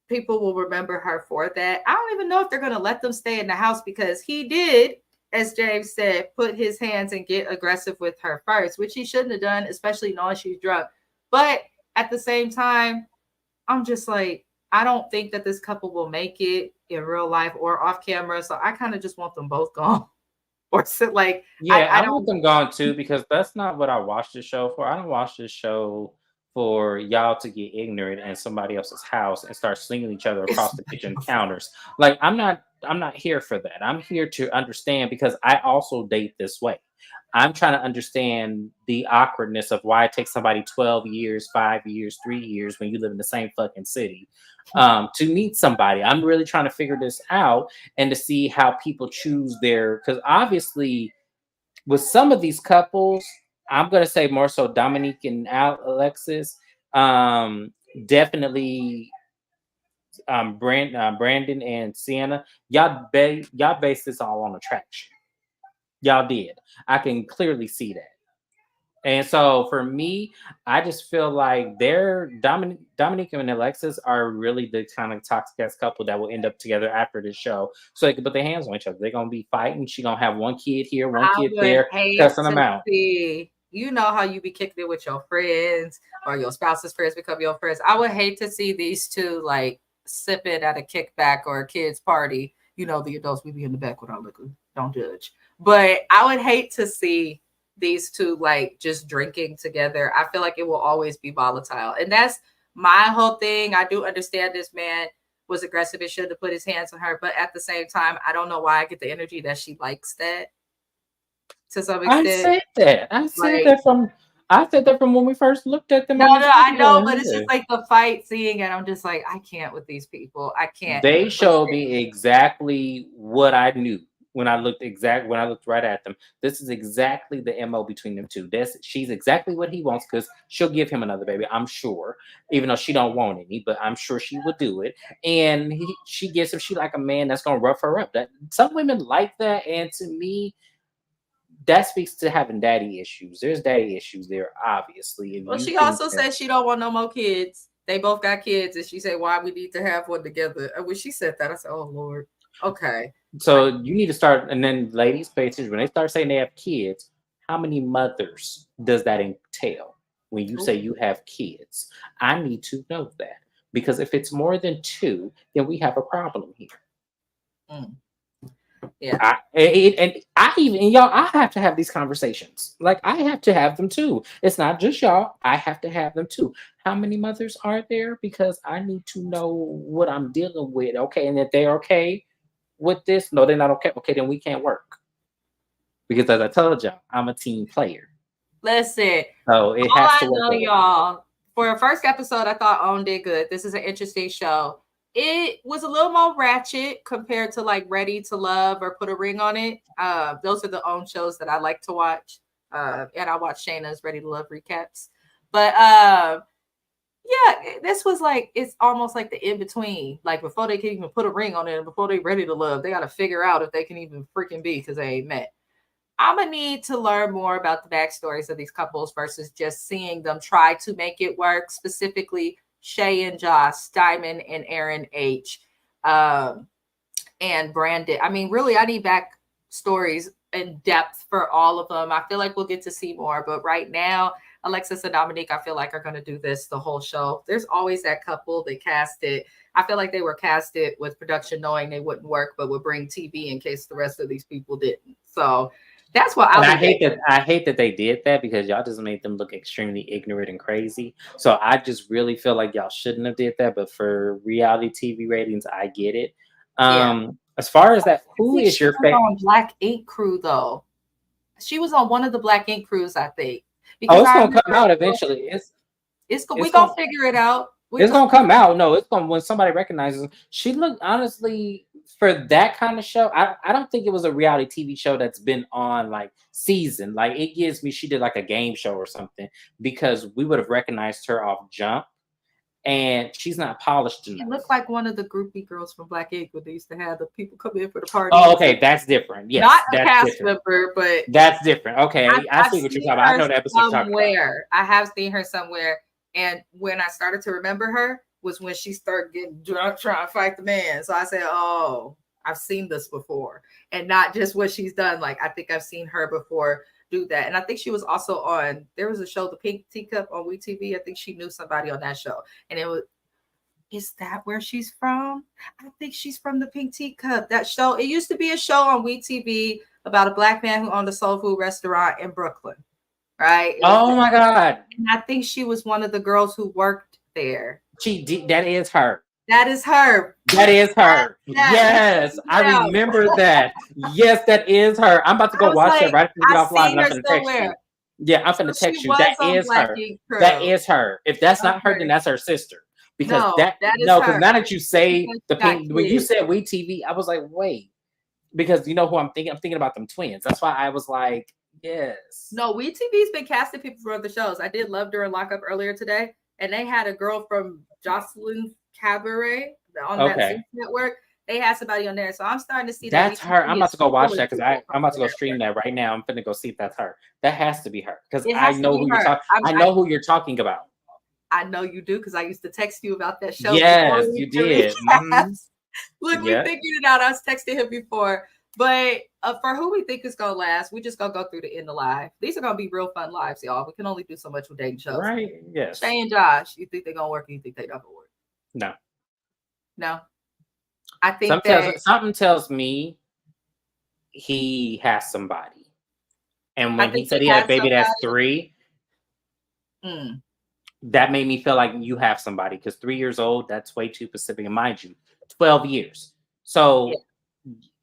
People will remember her for that. I don't even know if they're gonna let them stay in the house because he did, as James said, put his hands and get aggressive with her first, which he shouldn't have done, especially knowing she's drunk. But at the same time, I'm just like, I don't think that this couple will make it in real life or off camera. So I kind of just want them both gone. Or sit like Yeah, I I want don't them gone too because that's not what I watched this show for. I don't watch this show for y'all to get ignorant in somebody else's house and start slinging each other across the kitchen counters. Like I'm not here for that. I'm here to understand because I also date this way. I'm trying to understand the awkwardness of why it takes somebody 12 years, 5 years, 3 years when you live in the same fucking city to meet somebody. I'm really trying to figure this out and to see how people choose their because obviously with some of these couples, I'm gonna say more so Dominique and Alexis, definitely Brandon and Sienna. Y'all base this all on attraction. Y'all did. I can clearly see that. And so for me, I just feel like they're Dominique and Alexis are really the kind of toxic ass couple that will end up together after this show. So they can put their hands on each other. They're gonna be fighting. She gonna have one kid here, one I kid would there, hate cussing them to out. see, you know how you be kicking it with your friends or your spouse's friends become your friends. I would hate to see these two like sipping at a kickback or a kid's party. You know, the adults we be in the back with our liquor. Don't judge. But I would hate to see these two like just drinking together. I feel like it will always be volatile. And that's my whole thing. I do understand this man was aggressive and should have put his hands on her. But at the same time, I don't know why I get the energy that she likes that to some I extent. said that. I said Like, that from. I said that from when we first looked at them No, on this no, I video. know, but it's just like the fight seeing it. I'm just like, I can't with these people. I can't. They showed me exactly what I knew when I looked right at them. This is exactly the MO between them two. She's exactly what he wants because she'll give him another baby, I'm sure. Even though she don't want any, but I'm sure she would do it. And she gets him. She like a man that's gonna rough her up. That some women like that, and to me, that speaks to having daddy issues. There's daddy issues there, obviously. If Well, you she think also that said she don't want no more kids. They both got kids, and she said, "Why we need to have one together?" And when she said that, I said, "Oh Lord, okay." so you need to start, and then ladies, pay attention. When they start saying they have kids, how many mothers does that entail? When you say Ooh. you have kids, I need to know that because if it's more than two, then we have a problem here. Mm. Yeah. And I even and y'all, I have to have these conversations. Like I have to have them too. It's not just y'all. I have to have them too. How many mothers are there? Because I need to know what I'm dealing with. Okay, and if they're okay with this, no, they're not okay. Okay, then we can't work. Because as I told y'all, I'm a team player. Listen, So it all has I to work know, that way. y'all, for a first episode, I thought OWN did good. This is an interesting show. It was a little more ratchet compared to like Ready to Love or Put a Ring on It. Those are the OWN shows that I like to watch. And I watch Shayna's Ready to Love recaps. But yeah, this was like it's almost like the in between. Like before they can even put a ring on it, and before they ready to love, they got to figure out if they can even freaking be because they ain't met. I'm gonna need to learn more about the backstories of these couples versus just seeing them try to make it work. Specifically, Shay and Josh, Diamond and Aaron H, um, and Brandon. I mean, really, I need back stories in depth for all of them. I feel like we'll get to see more, but right now, Alexis and Dominique, I feel like are going to do this the whole show. There's always that couple they cast it. I feel like they were casted with production knowing they wouldn't work, but would bring TV in case the rest of these people didn't. So that's what And I'll be waiting. I hate that they did that because y'all just made them look extremely ignorant and crazy. So I just really feel like y'all shouldn't have did that. But for reality TV ratings, I get it. Yeah. As far as that, I who think is she your was favorite? on Black Ink Crew though. She was on one of the Black Ink Crews, I think, Oh, because it's I gonna come remember out eventually. we It's gonna gonna figure it out. We it's gonna gonna come out. No, it's gonna when somebody recognizes her. She looked honestly for that kind of show. I don't think it was a reality TV show that's been on like season. Like it gives me she did like a game show or something because we would have recognized her off jump, and she's not polished She enough. looked like one of the groupie girls from Black Ink when they used to have the people come in for the Oh, parties. okay, that's different. Not Yes, a that's cast different. member, but That's different. Okay, I I've see what you're seen talking about. I her know the episode you're talking about. somewhere. I have seen her somewhere. And when I started to remember her was when she started getting drunk trying to fight the man. So I said, oh, I've seen this before. And not just what she's done. Like, I think I've seen her before do that. And I think she was also on, there was a show, The Pink Teacup on WeTV. I think she knew somebody on that show. And it was, is that where she's from? I think she's from the Pink Teacup. That show, it used to be a show on WeTV about a black man who owned a soul food restaurant in Brooklyn, right? It was, Oh my god, and I think she was one of the girls who worked there. that is her. That is her. That is her. That you Yes, figured I it out. remember that. Yes, that is her. I'm about to I go was watch that like, right after we get I off live, and seen I'm her gonna text you. somewhere. Yeah, I'm So gonna she text you. was That on is Black her. Ink That Crew. is her. If that's not her, then Okay. that's her sister. Because No, that is no, because her. now that you say Because the she got pink, when you kids. said We TV, I was like, wait, because you know who I'm thinking. I'm thinking about them twins. That's why I was like, yes. No, WeTV's been casting people for other shows. I did Love During Lockup earlier today, and they had a girl from Jocelyn's Cabaret on that Okay, Zeus network. They had somebody on there, so I'm starting to see that that's her. I'm WeTV about is to go watch pulling that because people I'm from about to other go stream networks. that right now. I'm gonna go see if that's her. That has to be her because It I has to know be who you're her. talking. I know who you're talking about. I know you do because I used to text you about that show before Yes, we you did did. recaps. Look, we Yep. figured it out. I was texting him before. But for who we think is gonna last, we just gonna go through the end of live. These are gonna be real fun lives, y'all. We can only do so much with dating shows. Right. Yes. Shay and Josh, you think they're gonna work or you think they're not gonna work? No. No. I think that Something tells me he has somebody. And I when he think said he he had a has baby that's somebody. 3, Mm, that made me feel like you have somebody because 3 years old, that's way too specific. And mind you, 12 years. yeah. So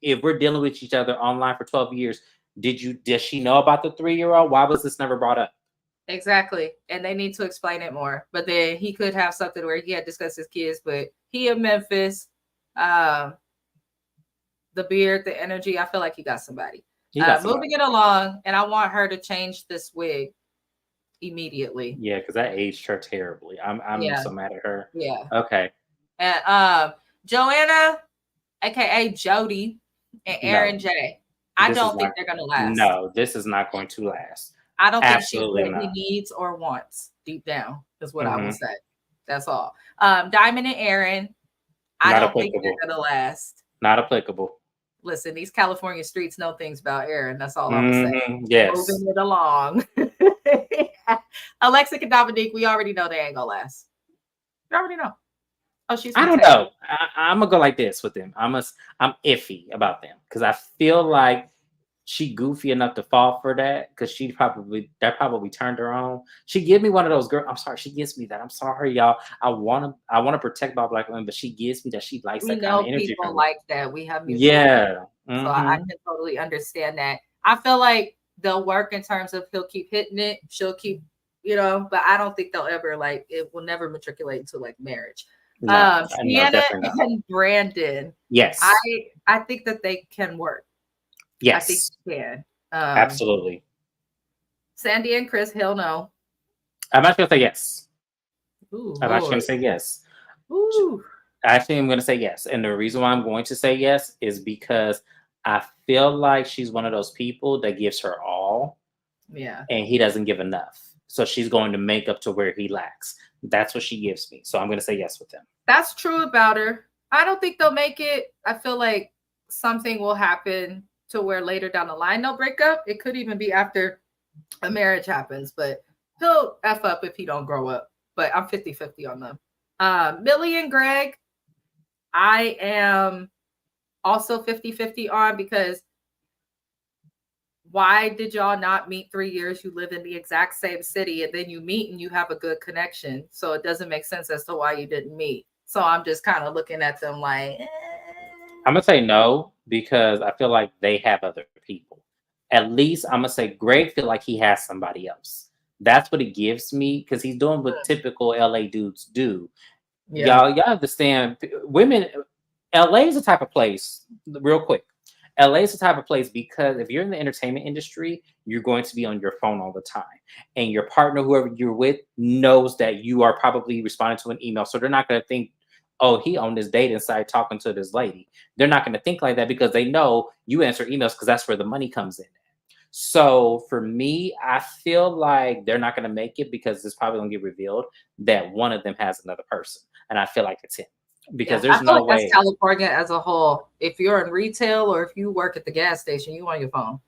if we're dealing with each other online for 12 years, does she know about the 3-year-old? Why was this never brought up? Exactly. And they need to explain it more. But then he could have something where he had discussed his kids, but he in Memphis, um, the beard, the energy, I feel like he got somebody. He got Moving somebody. it along, and I want her to change this wig immediately. Yeah, because that aged her terribly. I'm Yeah, so mad at her. yeah. Okay. And Joanna, aka Jody, and Aaron No, J. I this is don't think not they're gonna last. no, this is not going to last. I don't think she's Absolutely what he not. needs or wants deep down, is what I will Hmm. say. That's all. Diamond and Aaron, I Not don't think applicable. they're gonna last. Not applicable. Listen, these California streets know things about Aaron. That's all I'm gonna say. Yes. Moving it along. Alexa and Dominique, we already know they ain't gonna last. You already know. Oh, she's I from don't Texas. know. I'm gonna go like this with them. I'm iffy about them because I feel like she goofy enough to fall for that because that probably turned her on. She give me one of those girl. I'm sorry, she gives me that. I'm sorry, y'all. I wanna protect all black women, but she gives me that. She likes We that kind of know energy people from me. like that. We have mutual friends, Yeah. so I Mm-hmm. can totally understand that. I feel like they'll work in terms of he'll keep hitting it, she'll keep, but I don't think they'll ever like it will never matriculate into like marriage. No, no, Sienna definitely not. and Brandon, I Yes. I think that they can work. I think Yes. they can. Um, Absolutely. Sandy and Chris, hell no. I'm actually gonna say yes. Ooh, I'm actually gonna Lord. say yes. Ooh, Actually, I'm going to say yes. And the reason why I'm going to say yes is because I feel like she's one of those people that gives her all yeah. and he doesn't give enough. So she's going to make up to where he lacks. That's what she gives me. So I'm going to say yes with him. That's true about her. I don't think they'll make it. I feel like something will happen to where later down the line they'll break up. It could even be after a marriage happens, but he'll F up if he don't grow up. But I'm 50-50 on them. Millie and Greg, I am also 50-50 on because why did y'all not meet 3 years? You live in the exact same city and then you meet and you have a good connection. So it doesn't make sense as to why you didn't meet. So I'm just kind of looking at them like, I'm going to say no because I feel like they have other people. At least I'm going to say Greg feel like he has somebody else. That's what it gives me because he's doing what typical LA dudes do. yeah. Y'all understand women. LA is the type of place, real quick. LA is the type of place because if you're in the entertainment industry, you're going to be on your phone all the time. And your partner, whoever you're with, knows that you are probably responding to an email. So they're not going to think, oh, he on this dating site talking to this lady. They're not going to think like that because they know you answer emails because that's where the money comes in. So for me, I feel like they're not going to make it because it's probably going to get revealed that one of them has another person. And I feel like it's him because Yeah. I there's feel no like that's way. California as a whole. If you're in retail or if you work at the gas station, you on your phone.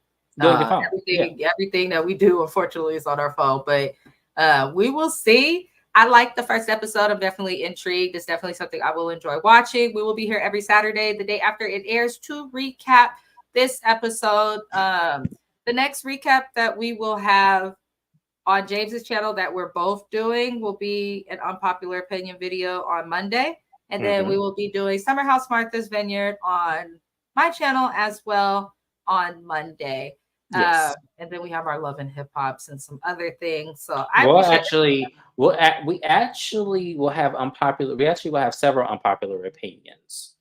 You're on your phone. Yeah. Everything that we do, unfortunately, is on our phone. But we will see. I like the first episode. I'm definitely intrigued. It's definitely something I will enjoy watching. We will be here every Saturday, the day after it airs, to recap this episode. The next recap that we will have on James's channel that we're both doing will be an unpopular opinion video on Monday. And then we Mm-hmm. will be doing Summer House Martha's Vineyard on my channel as well on Monday. Yes. And then we have our love and hip hops and some other things. So I Well, appreciate actually, we actually will have unpopular. We actually will have several unpopular opinions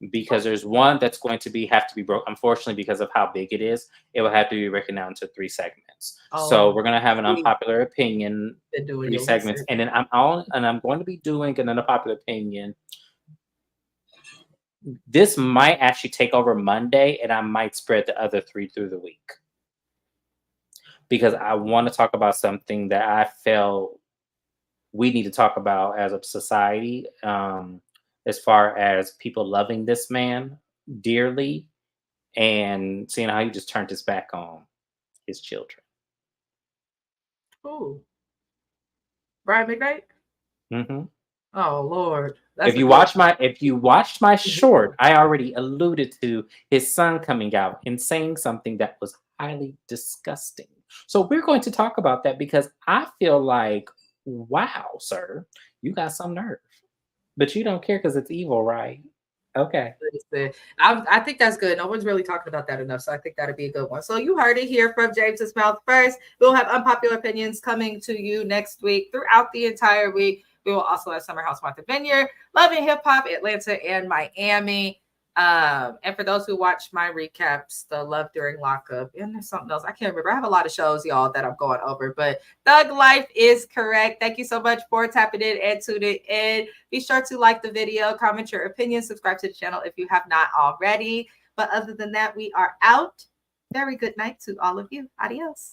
it. because there's one that's going to have to be broke. Unfortunately, because of how big it is, it will have to be broken down into 3 segments. So Oh, we're gonna have an we've unpopular opinion, been doing 3 segments, research. and then I'm going to be doing an unpopular opinion. This might actually take over Monday, and I might spread the other 3 through the week because I want to talk about something that I felt we need to talk about as a society, as far as people loving this man dearly and seeing how he just turned his back on his children. Ooh, Brian McKnight. Hmm. Oh Lord, that's If a you good. watched my short, I already alluded to his son coming out and saying something that was highly disgusting. So we're going to talk about that because I feel like, wow, sir, you got some nerve, but you don't care because it's evil, right? Okay. I think that's good. No one's really talking about that enough. So I think that'd be a good one. So you heard it here from James's mouth first. We'll have unpopular opinions coming to you next week throughout the entire week. We will also have Summer House Martha Vineyard, Love and Hip Hop, Atlanta, and Miami. And for those who watch my recaps, the Love During Lockup, and there's something else. I can't remember. I have a lot of shows, y'all, that I'm going over, but Thug Life is correct. Thank you so much for tapping in and tuning in. Be sure to like the video, comment your opinion, subscribe to the channel if you have not already. But other than that, we are out. Very good night to all of you. Adios.